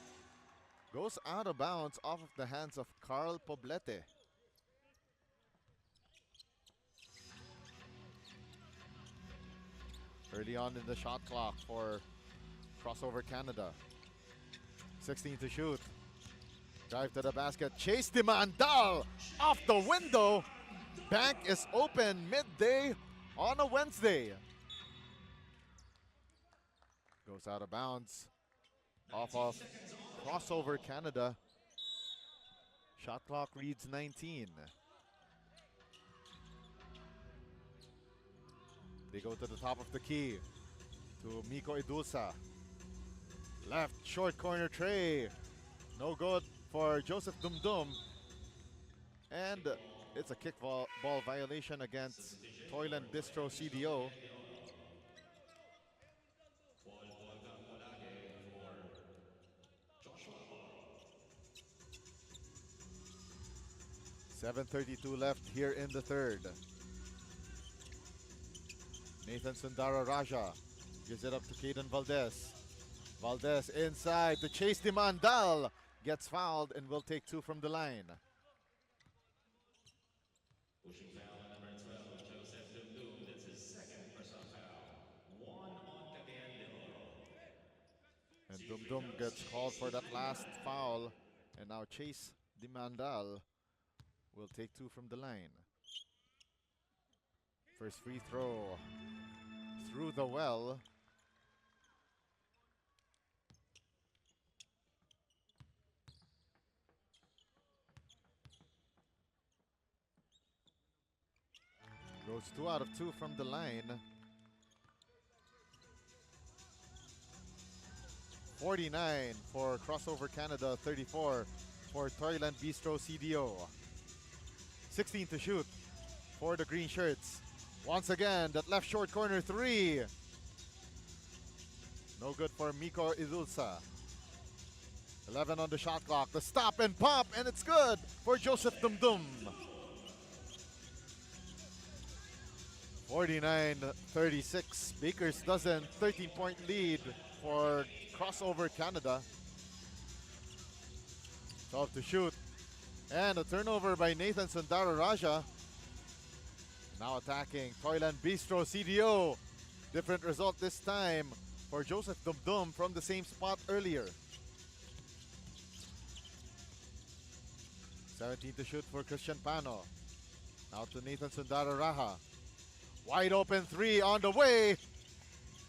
Goes out of bounds off of the hands of Carl Poblete. Early on in the shot clock for Crossover Canada. 16 to shoot. Drive to the basket. Chase Dimandal off the window. Bank is open midday on a Wednesday. Goes out of bounds off of Crossover Canada. Shot clock reads 19. They go to the top of the key to Miko Idulsa. Left short corner tray. No good for Joseph Dumdum. And it's a kickball ball violation against Toyland Bistro CDO. 7:32 left here in the third. Nathan Sundara Raja gives it up to Caden Valdez. Valdez inside to chase the Mandal. Gets fouled and will take 2 from the line. Pushing foul on number 12, Joseph Dumdum. That's his second personal foul. 1 on Cagayan de Oro. And Dumdum gets called for that last foul. And now Chase Di Mandal will take 2 from the line. First free throw through the well. Goes 2 out of 2 from the line. 49 for Crossover Canada, 34 for Toyland Bistro CDO. 16 to shoot for the green shirts. Once again, that left short corner 3. No good for Miko Idulsa. 11 on the shot clock. The stop and pop, and it's good for Joseph Dumdum. 49-36. Baker's dozen, 13-point lead for Crossover Canada. 12 to shoot. And a turnover by Nathan Sundara Raja. Now attacking Toyland Bistro CDO. Different result this time for Joseph Dumdum from the same spot earlier. 17 to shoot for Christian Pano. Now to Nathan Sundara Raja. Wide open 3 on the way.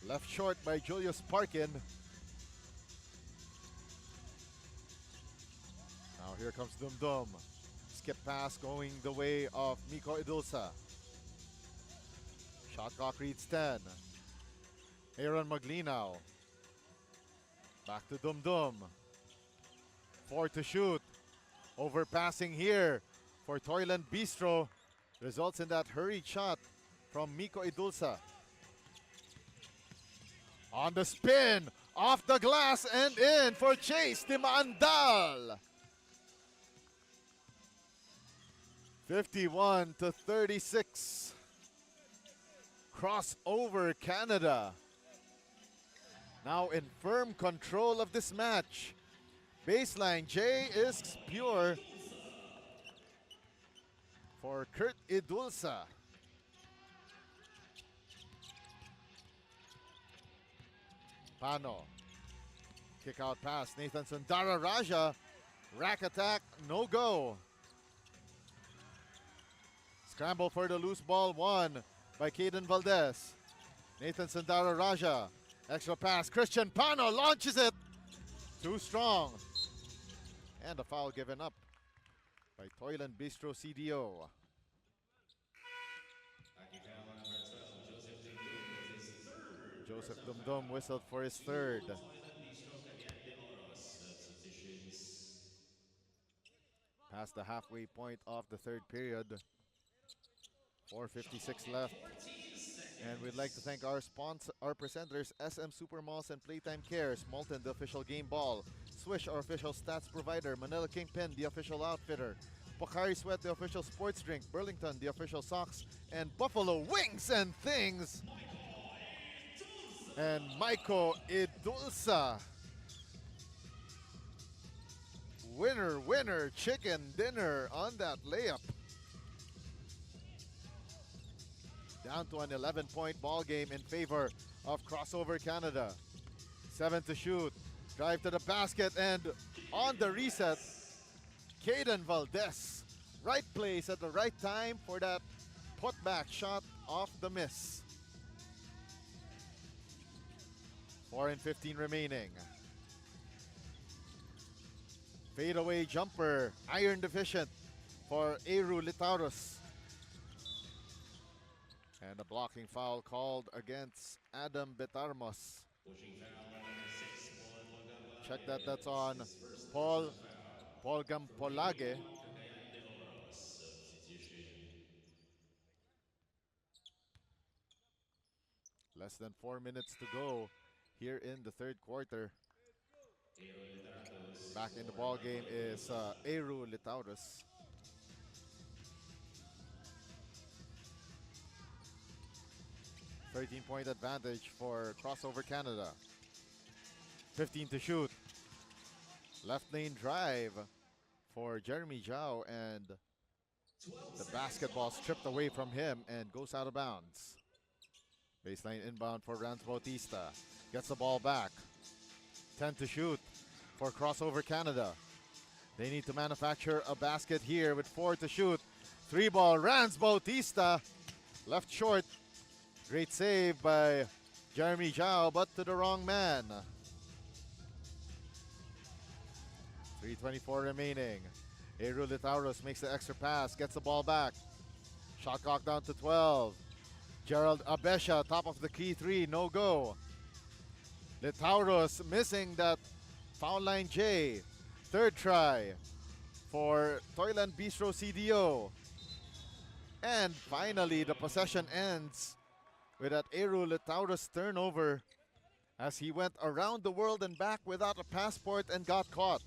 Left short by Julius Parkin. Now here comes Dumdum. Skip pass going the way of Miko Idulsa. Shot clock reads 10. Aaron Maglinaw. Back to Dumdum. 4 to shoot. Overpassing here for Toyland Bistro. Results in that hurried shot from Miko Idulsa. On the spin, off the glass and in for Chase Di Mandal. 51-36. Crossover Canada now in firm control of this match. Baseline J is pure for Kurt Idulsa. Pano. Kick out pass. Nathan Sundara Raja. Rack attack. No go. Scramble for the loose ball. 1 by Caden Valdez. Nathan Sundara Raja. Extra pass. Christian Pano launches it. Too strong. And a foul given up by Toyland Bistro CDO. Joseph Dumdum whistled for his third. Past the halfway point of the third period. 4:56 left. And we'd like to thank our presenters, SM Supermalls and Playtime Cares, Molten, the official game ball, Swish, our official stats provider, Manila Kingpin, the official outfitter, Pocari Sweat, the official sports drink, Burlington, the official socks, and Buffalo Wings and Things. And Miko Idulsa. Winner, winner, chicken dinner on that layup. Down to an 11-point ball game in favor of Crossover Canada. 7 to shoot. Drive to the basket and on the reset, Caden Valdez. Right place at the right time for that putback shot off the miss. 4:15 remaining. Fadeaway jumper, iron deficient for Eru Litaurus. And a blocking foul called against Adam Betarmos. Check that, that's on Paul Gampolage. Less than 4 minutes to go here in the third quarter. Back in the ball game is Eru Litaurus. 13-point advantage for Crossover Canada. 15 to shoot. Left lane drive for Jeremy Zhao, and the basketball stripped away from him and goes out of bounds. Baseline inbound for Rans Bautista. Gets the ball back. 10 to shoot for Crossover Canada. They need to manufacture a basket here with 4 to shoot. 3-ball, Rans Bautista. Left short. Great save by Jeremy Zhao, but to the wrong man. 3:24 remaining. Eru Litauros makes the extra pass, gets the ball back. Shot clock down to 12. Gerald Abesha, top of the key three, no go. Litauros missing that foul line J. Third try for Toyland Bistro CDO. And finally, the possession ends with that Eru Litauros turnover as he went around the world and back without a passport and got caught.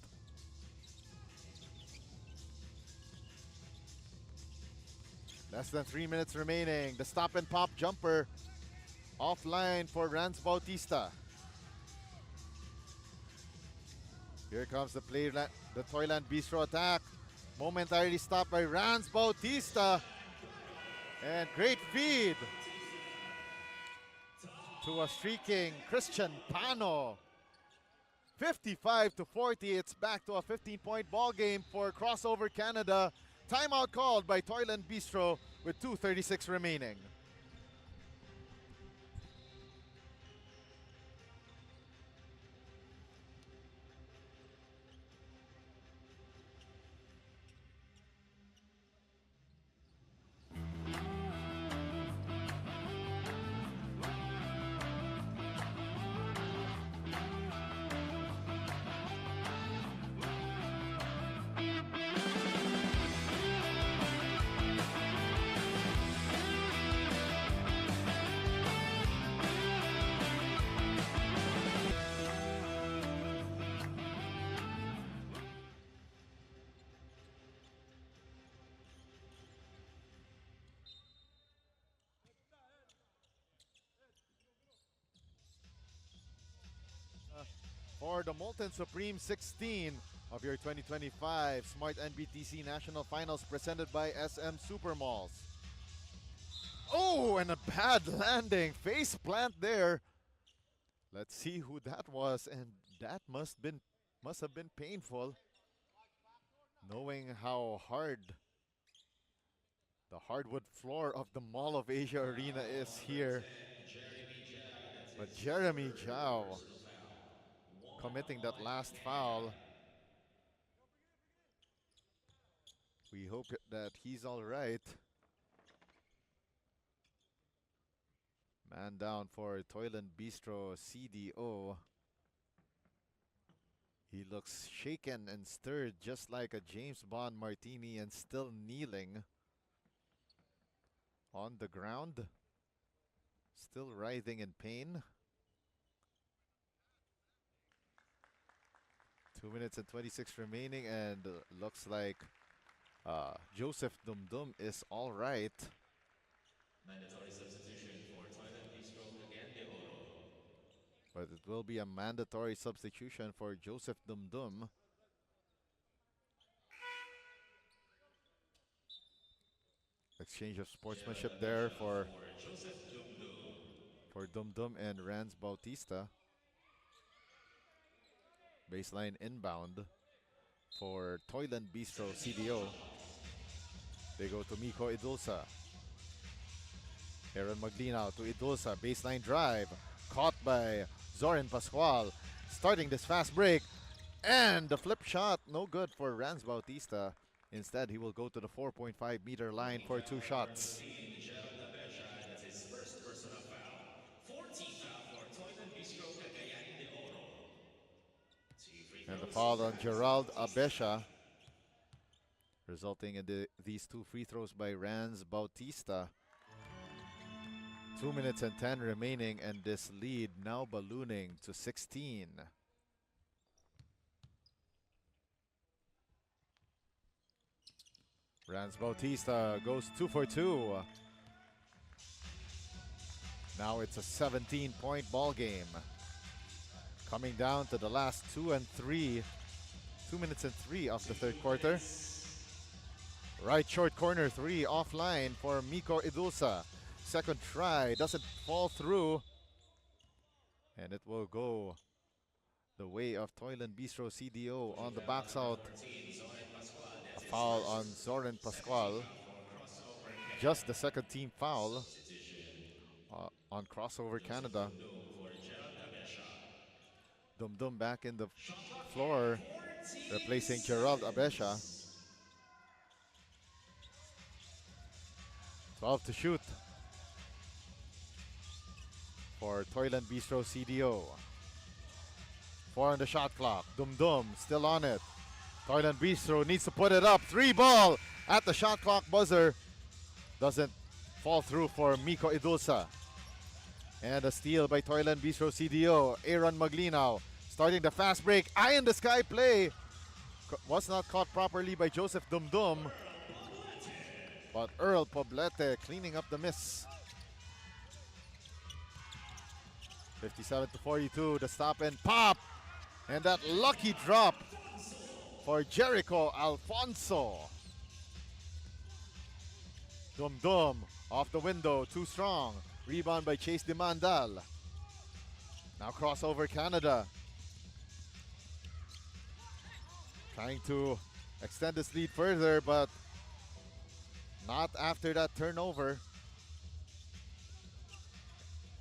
Less than 3 minutes remaining. The stop and pop jumper offline for Rans Bautista. Here comes the Toyland Bistro attack. Momentarily stopped by Rans Bautista. And great feed to a streaking Christian Pano. 55 to 40. It's back to a 15-point ball game for Crossover Canada. Timeout called by Toyland Bistro with 2:36 remaining. For the Molten Supreme 16 of your 2025 Smart-NBTC National Finals presented by SM Supermalls. Oh, and a bad landing. Face plant there. Let's see who that was, and that must have been painful, knowing how hard the hardwood floor of the Mall of Asia Arena is here. But Jeremy Zhao committing that last foul. We hope that he's all right. Man down for Toyland Bistro CDO. He looks shaken and stirred just like a James Bond martini, and still kneeling on the ground. Still writhing in pain. 2 minutes and 26 remaining, and looks like Joseph Dumdum is all right. Mandatory substitution for Toyland Bistro Cagayan de Oro. But it will be a mandatory substitution for Joseph Dumdum. Exchange of sportsmanship there for Dumdum and Rans Bautista. Baseline inbound for Toyland Bistro CDO. They go to Miko Idulsa. Aaron Maglina to Idulsa. Baseline drive. Caught by Zoran Pascual. Starting this fast break. And the flip shot. No good for Rans Bautista. Instead, he will go to the 4.5-meter line for 2 shots. That's his first personal foul. 14th foul for Toyland Bistro Cagayan de Oro. And the foul on Gerald Abesha, resulting in these 2 free throws by Rans Bautista. 2 minutes and 10 remaining, and this lead now ballooning to 16. Rans Bautista goes 2 for 2. Now it's a 17-point ball game. Coming down to the last 2 minutes and 3 of the third quarter. Right short corner 3 offline for Miko Idulsa. Second try doesn't fall through. And it will go the way of Toyland Bistro CDO on the backs out. A foul on Zoran Pascual. Just the second team foul on crossover Canada. Dum Dum back in the floor, replacing Gerald Abesha. 12 to shoot for Toyland Bistro CDO. 4 on the shot clock. Dum Dum still on it. Toyland Bistro needs to put it up. 3 ball at the shot clock buzzer. Doesn't fall through for Miko Idulsa. And a steal by Toyland Bistro CDO. Aaron Maglinaw starting the fast break. Eye in the sky play. Was not caught properly by Joseph Dum Dum. But Earl Poblete cleaning up the miss. 57 to 42, the stop and pop. And that lucky drop for Jericho Alfonso. Dum Dum off the window, too strong. Rebound by Chase Demandal. Now crossover Canada. Trying to extend this lead further, but not after that turnover.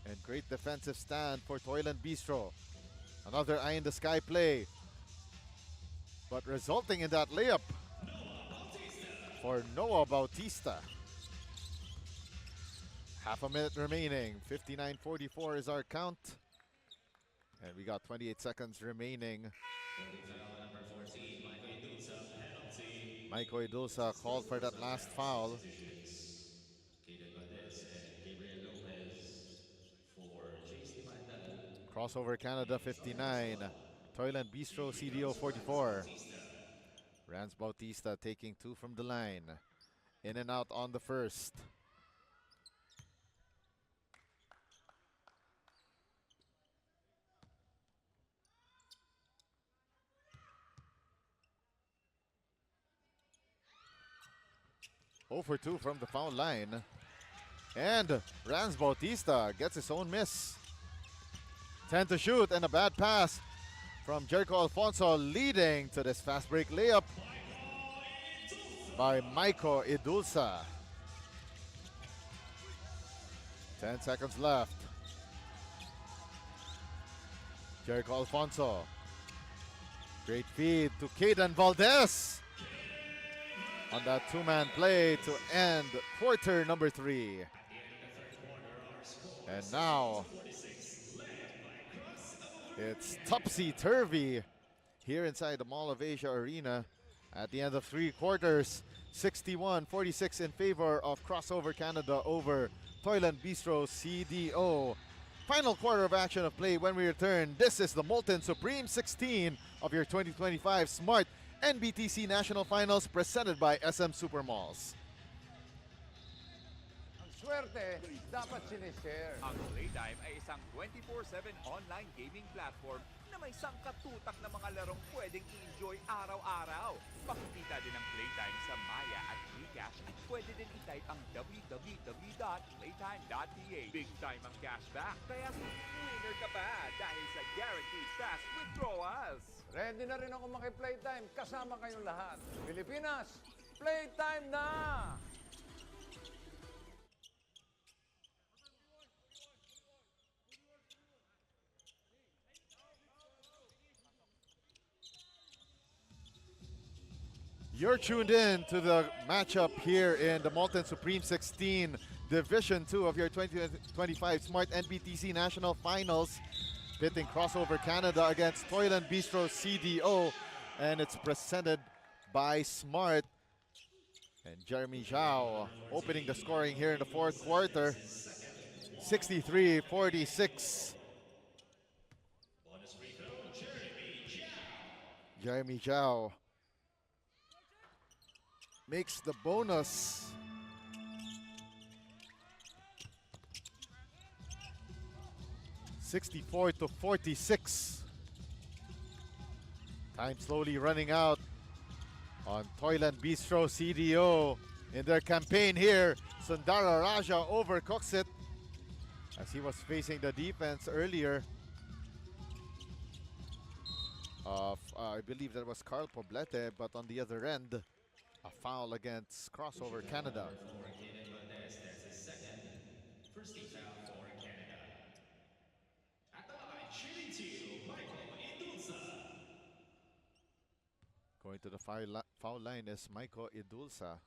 And great defensive stand for Toyland Bistro. Another eye in the sky play. But resulting in that layup for Noah Bautista. Half a minute remaining. 59-44 is our count. And we got 28 seconds remaining. Michael Idulsa called for that last foul. Crossover Canada 59. Toyland Bistro CDO 44. Rans Bautista taking 2 from the line. In and out on the first. For 2 from the foul line. And Rans Bautista gets his own miss. 10 to shoot and a bad pass from Jericho Alfonso, leading to this fast break layup by Michael Idulsa. 10 seconds left. Jericho Alfonso. Great feed to Caden Valdez on that 2-man play to end quarter number 3. And now it's topsy-turvy here inside the Mall of Asia Arena at the end of 3 quarters. 61-46 in favor of Crossover Canada over Toyland Bistro CDO. Final quarter of action of play when we return. This is the Molten Supreme 16 of your 2025 Smart-NBTC National Finals presented by SM Supermalls. Swerte, dapat sinishare. Ang Playtime ay isang 24/7 online gaming platform na may sangkatutak na mga larong pwedeng i-enjoy araw-araw. Makikita din ang Playtime sa Maya at GCash at pwede din i-type ang www.playtime.ph. Big time ang cashback, kaya winner ka pa dahil sa guaranteed fast withdrawals. Ready na rin ako maki-Playtime. Kasama kayong lahat. Pilipinas, Playtime na! You're tuned in to the matchup here in the Molten Supreme 16 Division 2 of your 2025 Smart-NBTC National Finals, pitting Crossover Canada against Toyland Bistro CDO, and it's presented by Smart. And Jeremy Zhao opening the scoring here in the fourth quarter. 63-46. Jeremy Zhao makes the bonus. 64 to 46. Time slowly running out on Toyland Bistro CDO in their campaign here. Sundara Raja overcooks it as he was facing the defense earlier of, I believe that was Carl Poblete, but on the other end, a foul against Crossover Canada. For Caden Valdez, that's his second. First team foul for Canada. At the line, shooting two, Michael Idulsa. Going to the foul line is Maiko Idulsa.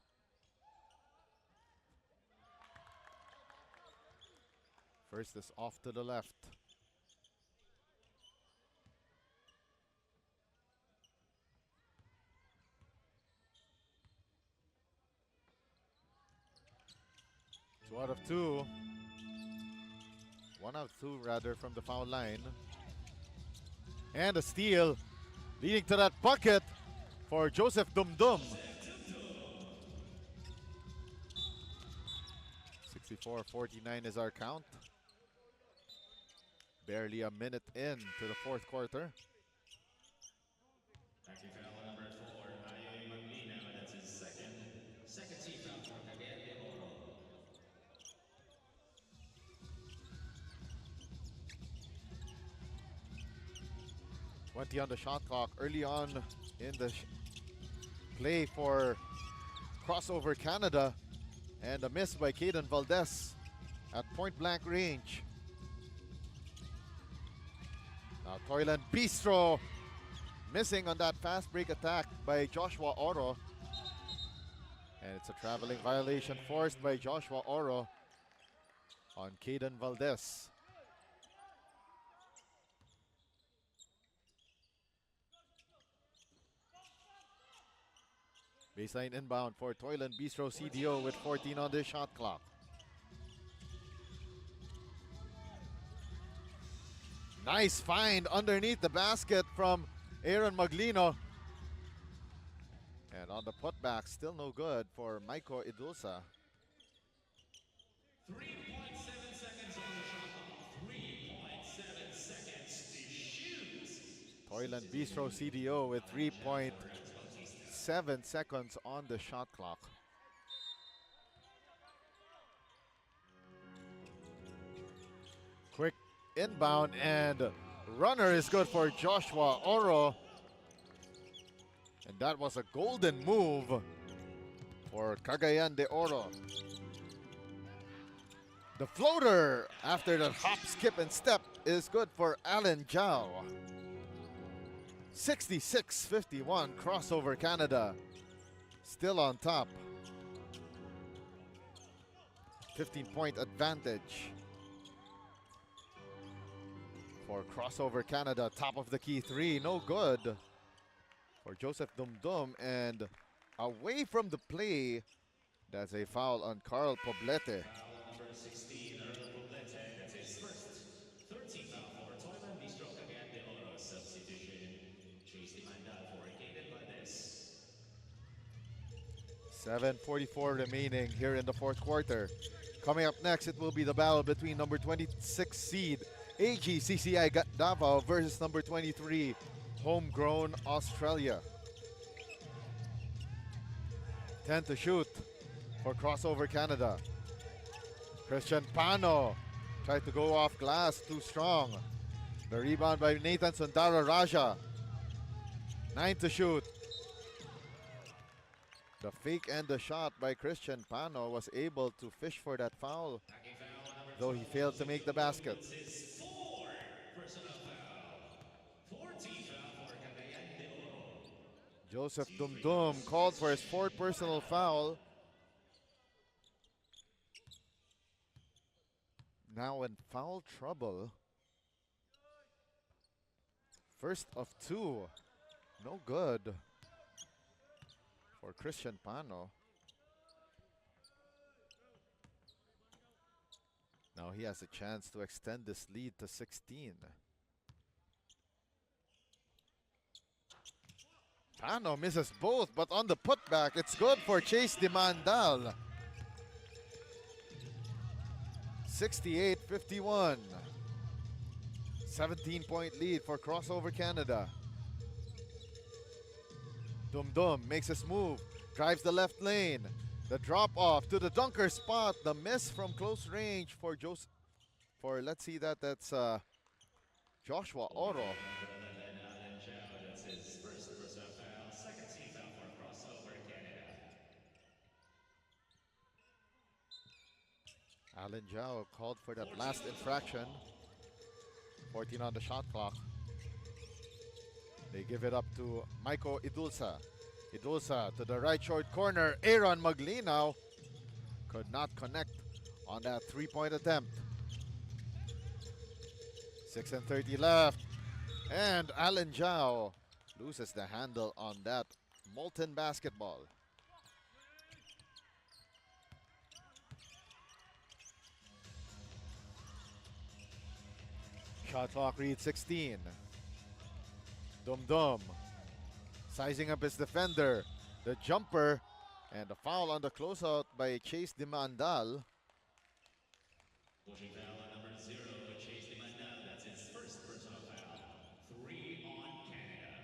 First is off to the left. Two out of two. One out of two, rather, from the foul line. And a steal, leading to that bucket for Joseph Dumdum. 64-49 is our count. Barely a minute into the fourth quarter. Acting foul number 4, Ayoy Maglina, that's his second. Second team foul for Cagayan de Oro. 20 on the shot clock early on in the play for Crossover Canada, and a miss by Caden Valdez at point blank range. Now Toyland Bistro missing on that fast break attack by Joshua Oro, and it's a traveling violation forced by Joshua Oro on Caden Valdez. Baseline inbound for Toyland Bistro CDO with 14 on the shot clock. Nice find underneath the basket from Aaron Maglino. And on the putback, still no good for Maiko Idulsa. 3.7 seconds on the shot clock. 3.7 seconds to shoot. Toyland Bistro CDO with 3.7 seconds on the shot clock. Quick inbound, and runner is good for Joshua Oro. And that was a golden move for Cagayan de Oro. The floater after the hop, skip, and step is good for Alan Zhao. 66-51, Crossover Canada still on top. 15-point advantage for Crossover Canada. Top of the key three, no good for Joseph Dumdum, and away from the play, that's a foul on Carl Poblete. Foul number 16, Earl Poblete, that's his first. 13 foul for Toyland Bistro Cagayan de Oro. Substitution, Chase Dimandal for Caden Valdez. 7:44 remaining here in the fourth quarter. Coming up next, it will be the battle between number 26 seed AGCCI Davao versus number 23 homegrown Australia. 10 to shoot for Crossover Canada. Christian Pano tried to go off glass, too strong. The rebound by Nathan Sundara Raja. 9 to shoot. The fake and the shot by Christian Pano was able to fish for that foul, though he failed to make the basket. Joseph Dumdum called for his fourth personal foul. Now in foul trouble. First of two. No good for Christian Pano. Now he has a chance to extend this lead to 16. Pano misses both, but on the putback, it's good for Chase Dimandal. 68-51. 17-point lead for Crossover Canada. Dum Dum makes his move, drives the left lane. The drop off to the dunker spot. The miss from close range for let's see that's Joshua Oro. That's his first personal foul, second team foul for Crossover Canada. Alan Zhao called for that last infraction. 14 on the shot clock. They give it up to Maiko Idulsa. Idulsa to the right short corner. Aaron Maglinaw could not connect on that three-point attempt. 6:30 left. And Alan Zhao loses the handle on that molten basketball. Shot clock reads 16. Dum Dum sizing up his defender. The jumper and the foul on the closeout by Chase Dimandal. Pushing foul on number 0, Chase Dimandal. That's his first personal foul. 3 on Canada.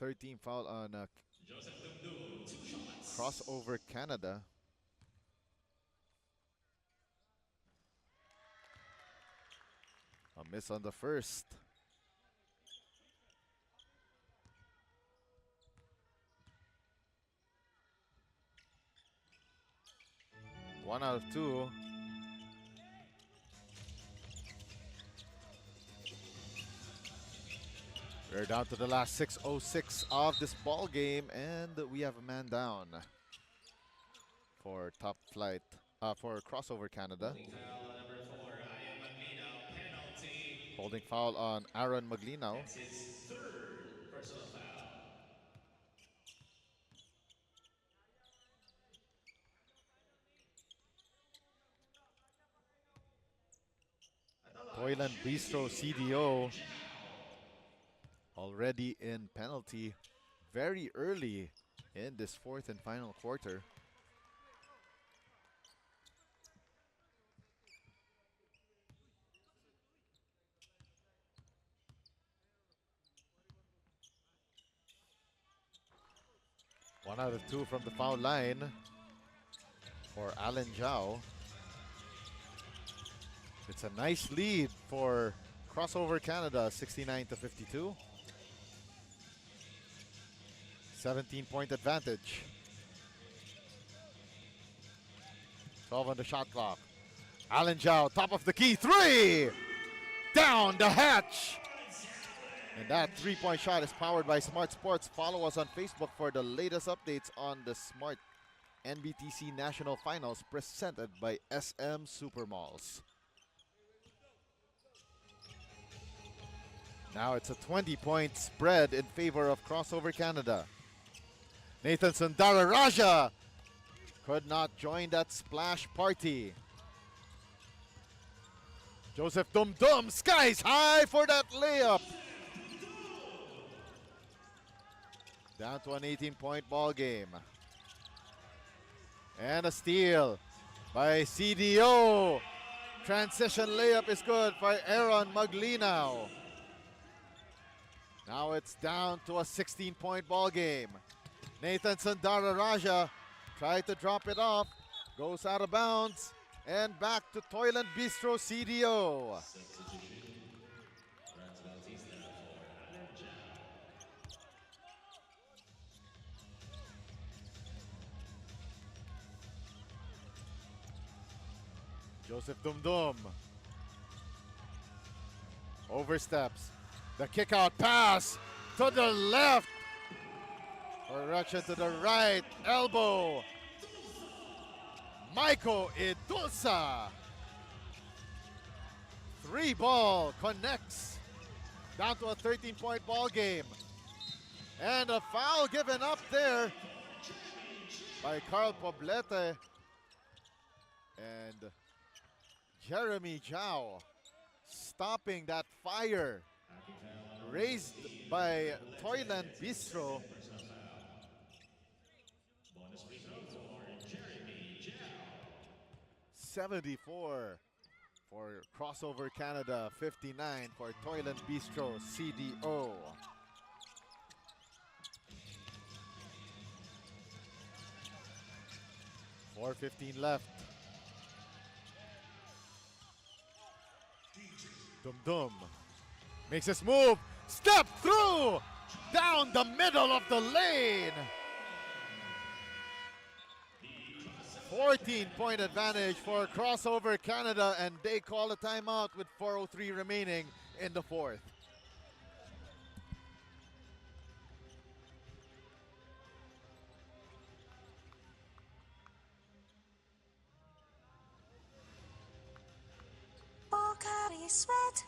Third team foul on Joseph Dumdum, 2 shots. Crossover Canada. A miss on the first. One out of 2. We're down to the last 6:06 of this ball game, and we have a man down for top flight for Crossover Canada. Foul on number 4, Aya Maglinaw, penalty. Holding foul on Aaron Maglinaw. That's his third personal foul. Toyland Bistro CDO already in penalty very early in this fourth and final quarter. One out of 2 from the foul line for Alan Zhao. It's a nice lead for Crossover Canada, 69-52. 17-point advantage. 12 on the shot clock. Alan Zhao, top of the key, 3! Down the hatch! And that three-point shot is powered by Smart Sports. Follow us on Facebook for the latest updates on the Smart-NBTC National Finals presented by SM Supermalls. Now it's a 20-point spread in favor of Crossover Canada. Nathan Sundararaja could not join that splash party. Joseph Dum Dum skies high for that layup. Down to an 18-point ball game. And a steal by CDO. Transition layup is good by Aaron Maglinaw. Now it's down to a 16-point ball game. Nathan Sundararaja tried to drop it off, goes out of bounds, and back to Toyland Bistro CDO. Joseph Dum Dum oversteps. The kick out pass to the left. Correction to the right elbow. Maiko Idulsa. 3-ball connects. Down to a 13-point ball game. And a foul given up there by Carl Poblete. And Jeremy Zhao stopping that fire raised by Toyland Bistro. 74 for Crossover Canada, 59 for Toyland Bistro, CDO. .4:15 left. Dum Dum makes his move. Step through! Down the middle of the lane! 14-point advantage for Crossover Canada, and they call a timeout with 4:03 remaining in the fourth. Pocari Sweat.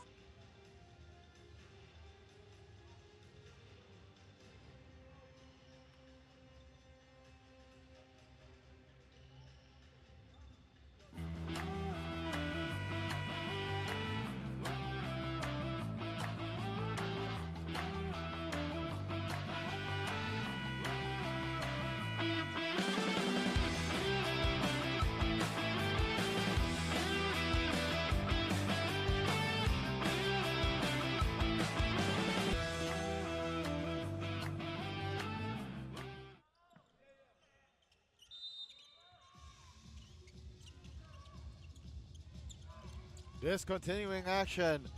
Discontinuing action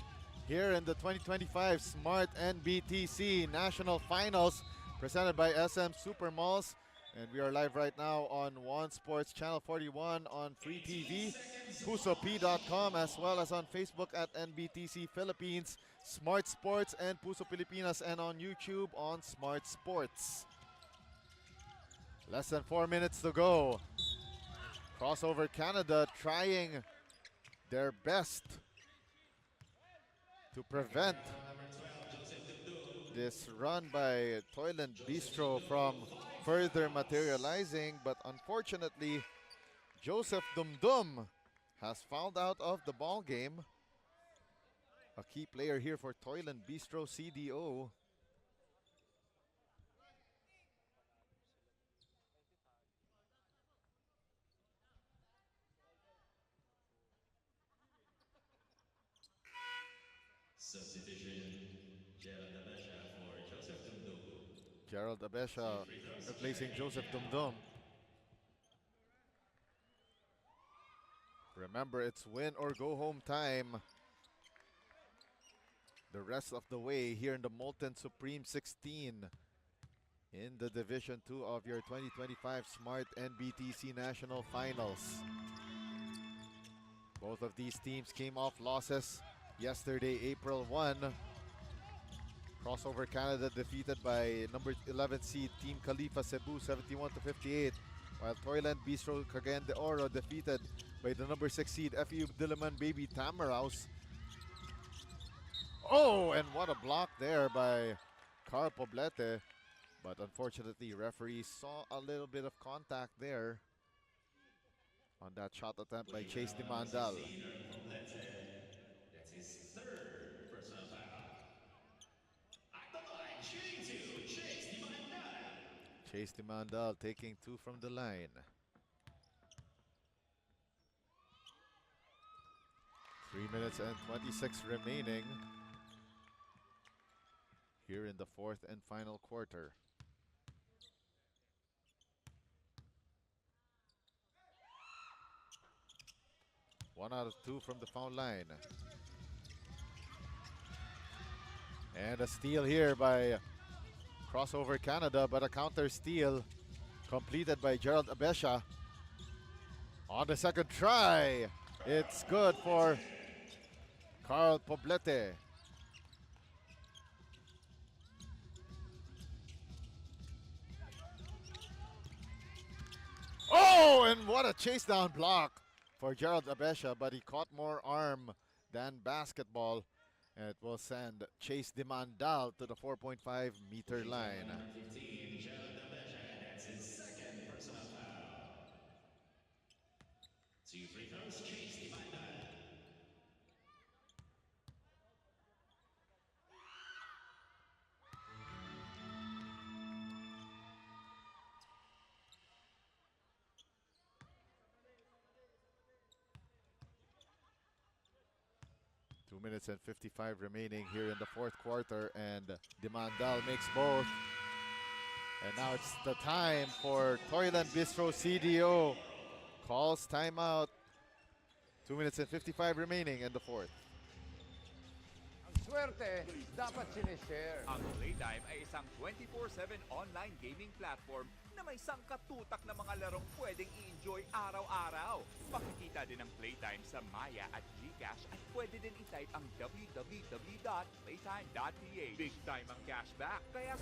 here in the 2025 Smart-NBTC National Finals presented by SM Supermalls. And we are live right now on One Sports Channel 41 on Free TV, PusoP.com, as well as on Facebook at NBTC Philippines, Smart Sports, and Puso Pilipinas, and on YouTube on Smart Sports. Less than 4 minutes to go. Crossover Canada trying their best to prevent this run by Toyland Bistro from further materializing, but unfortunately Joseph Dumdum has fouled out of the ball game. A key player here for Toyland Bistro CDO. Substitution, Gerald Abesha for Joseph Dumdum. Gerald Abesha replacing Joseph Dumdum. Remember, it's win or go home time the rest of the way here in the Molten Supreme 16 in the Division 2 of your 2025 Smart-NBTC National Finals. Both of these teams came off losses yesterday, April 1. Crossover Canada defeated by number 11 seed Team Khalifa Cebu 71-58, while Toyland Bistro Cagayan de Oro defeated by the number 6 seed FEU Diliman Baby Tamaraws. Oh, and what a block there by Carl Poblete. But unfortunately, referees saw a little bit of contact there on that shot attempt by Chase Dimandal. That's his third personal foul. At the line, shooting two, Chase Dimandal. Chase Dimandal taking two from the line. 3 minutes and 26 remaining here in the fourth and final quarter. One out of two from the foul line. And a steal here by Crossover Canada, but a counter steal completed by Gerald Abesha. On the second try, it's good for Carl Poblete. Oh, and what a chase down block for Gerald Abesha, but he caught more arm than basketball, and it will send Chase Dimandal to the 4.5-meter line. Number 15, Gerald Abesha, that's his second personal foul. 2 free throws, Chase Dimandal. 2 minutes and 55 remaining here in the fourth quarter, and Dimandal makes both. And now it's the time for Toyland Bistro CDO. Calls timeout. 2 minutes and 55 remaining in the fourth. Ang swerte, dapat sinishare. Ang Playtime ay isang 24/7 online gaming platform na may sangkatutak na mga larong pwedeng i-enjoy araw-araw. Makikita din ang Playtime sa Maya at GCash at pwede din i-type ang www.playtime.ph. Big time ang cashback, kaya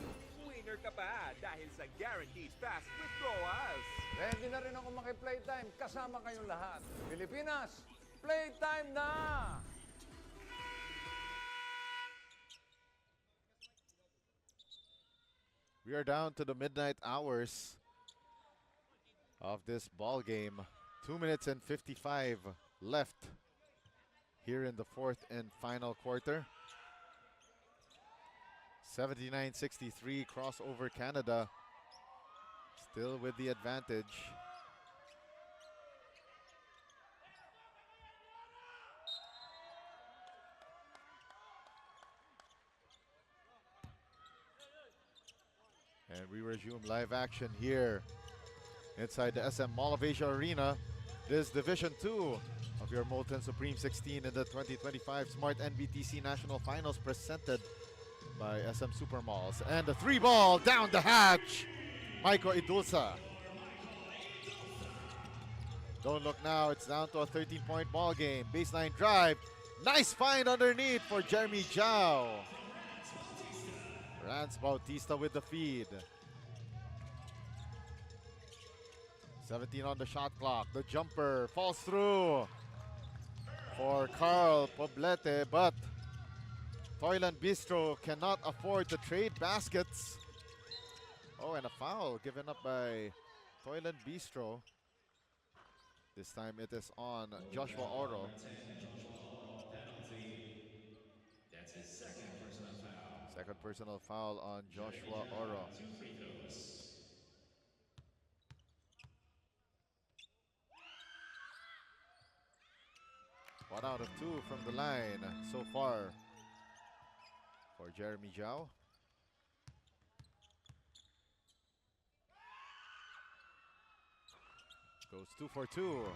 winner ka pa dahil sa guaranteed fast withdrawals. Ready na rin ako maki-Playtime. Kasama kayong lahat. Pilipinas, Playtime na! We are down to the midnight hours of this ball game. 2 minutes and 55 left here in the fourth and final quarter. 79-63 crossover Canada. Still with the advantage. And we resume live action here inside the SM Mall of Asia Arena. This Division 2 of your Molten Supreme 16 in the 2025 Smart-NBTC National Finals presented by SM Supermalls. And the 3-ball down the hatch. Michael Idulsa. Don't look now. It's down to a 13-point ball game. Baseline drive. Nice find underneath for Jeremy Zhao. Rance Bautista with the feed. 17 on the shot clock. The jumper falls through for Carl Poblete, but Toyland Bistro cannot afford to trade baskets. Oh, and a foul given up by Toyland Bistro. This time it is on Joshua Oro. That's his second personal foul. Second personal foul on Joshua Oro. 2 free throws. One out of 2 from the line so far for Jeremy Zhao. Goes 2 for 2.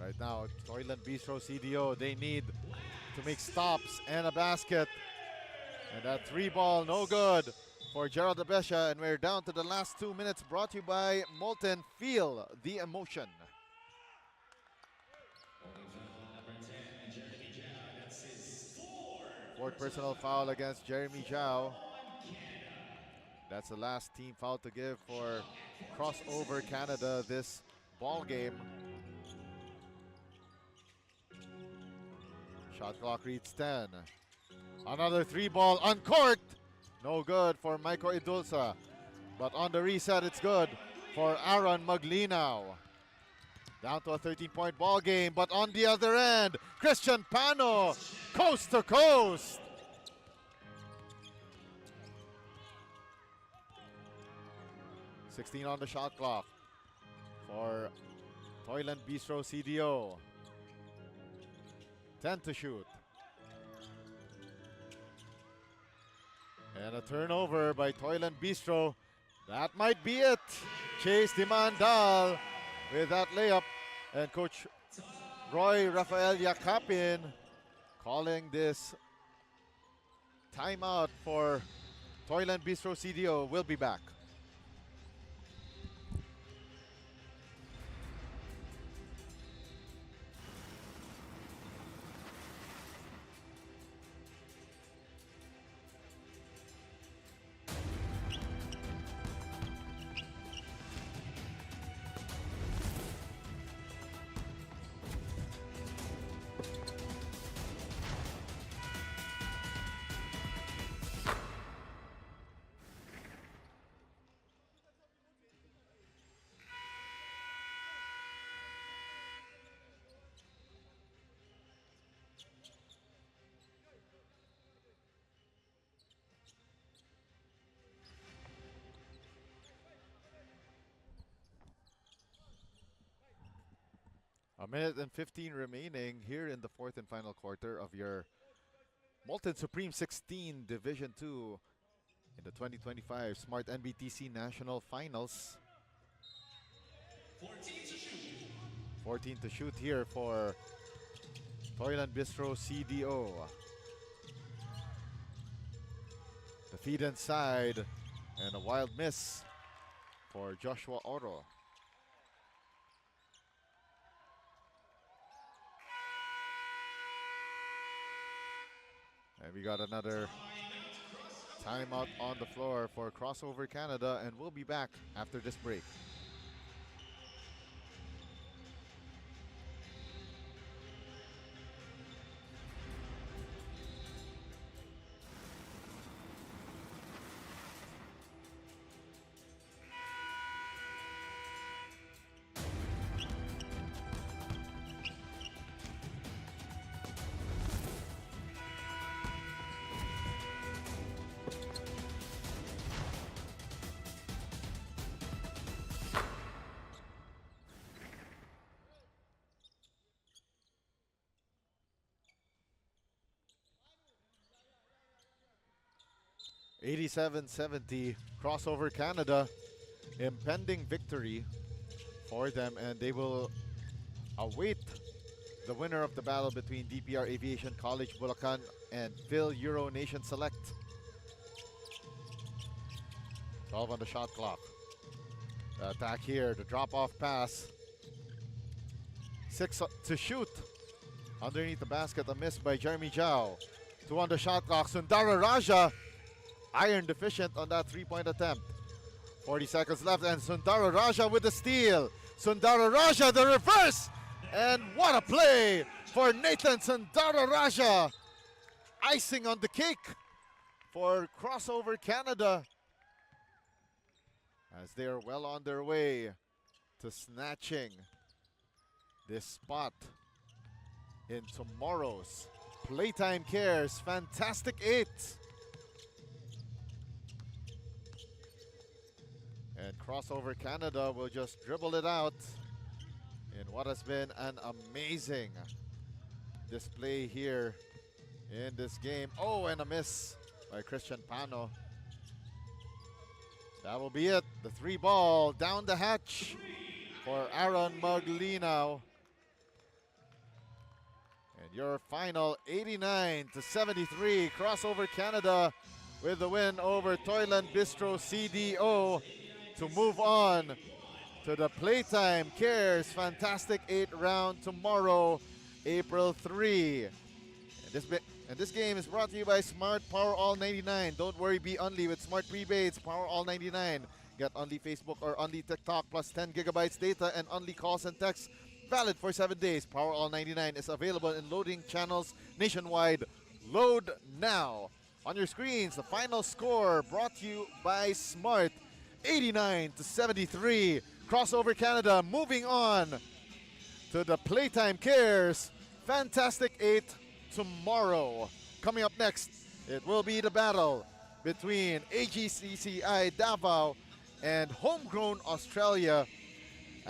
Right now, Toyland Bistro CDO, they need to make stops and a basket. And that 3-ball, no good for Gerald Abesha. And we're down to the last 2 minutes, brought to you by Molten. Feel the emotion. Fourth personal foul against Jeremy Zhao. That's the last team foul to give for crossover Canada this ball game. Shot clock reads 10. Another 3-ball uncorked. No good for Michael Idulsa. But on the reset, it's good for Aaron Maglinaw. Down to a 13-point ball game, but on the other end, Christian Pano, coast to coast. (16 on the shot clock for Toyland Bistro CDO. 10 to shoot. And a turnover by Toyland Bistro. That might be it. Chase Dimandal with that layup. And Coach Roy Rafael Yakapin calling this timeout for Toyland Bistro CDO. We'll be back. A minute and 15 remaining here in the fourth and final quarter of your Molten Supreme 16 Division 2 in the 2025 Smart-NBTC National Finals. 14 to shoot here for Toyland Bistro CDO. The feed inside and a wild miss for Joshua Oro. And we got another timeout on the floor for Crossover Canada, and we'll be back after this break. $87-70, Crossover Canada, impending victory for them, and they will await the winner of the battle between DPR Aviation College Bulacan and Phil Euro Nation Select. 12 on the shot clock. The attack here, the drop-off pass. 6 to shoot. Underneath the basket, a miss by Jeremy Zhao. 2 on the shot clock. Sundara Raja, iron deficient on that three-point attempt. 40 seconds left, and Sundara Raja with the steal. Sundara Raja, the reverse! And what a play for Nathan Sundara Raja. Icing on the cake for Crossover Canada, as they are well on their way to snatching this spot in tomorrow's Playtime Cares Fantastic 8. And Crossover Canada will just dribble it out in what has been an amazing display here in this game. Oh, and a miss by Christian Pano. That will be it. The 3-ball down the hatch for Aaron Maglinaw. And your final 89-73, Crossover Canada with the win over Toyland Bistro CDO to move on to the Playtime Cares Fantastic 8 round tomorrow, April 3. And this game is brought to you by Smart Power All 99. Don't worry, be only with Smart Prepaid Power All 99. Get only Facebook or only TikTok plus 10 gigabytes data and only calls and texts. Valid for 7 days. Power All 99 is available in loading channels nationwide. Load now. On your screens, the final score brought to you by Smart. 89-73. Crossover Canada moving on to the Playtime Cares Fantastic 8 tomorrow. Coming up next, it will be the battle between AGCCI Davao and homegrown Australia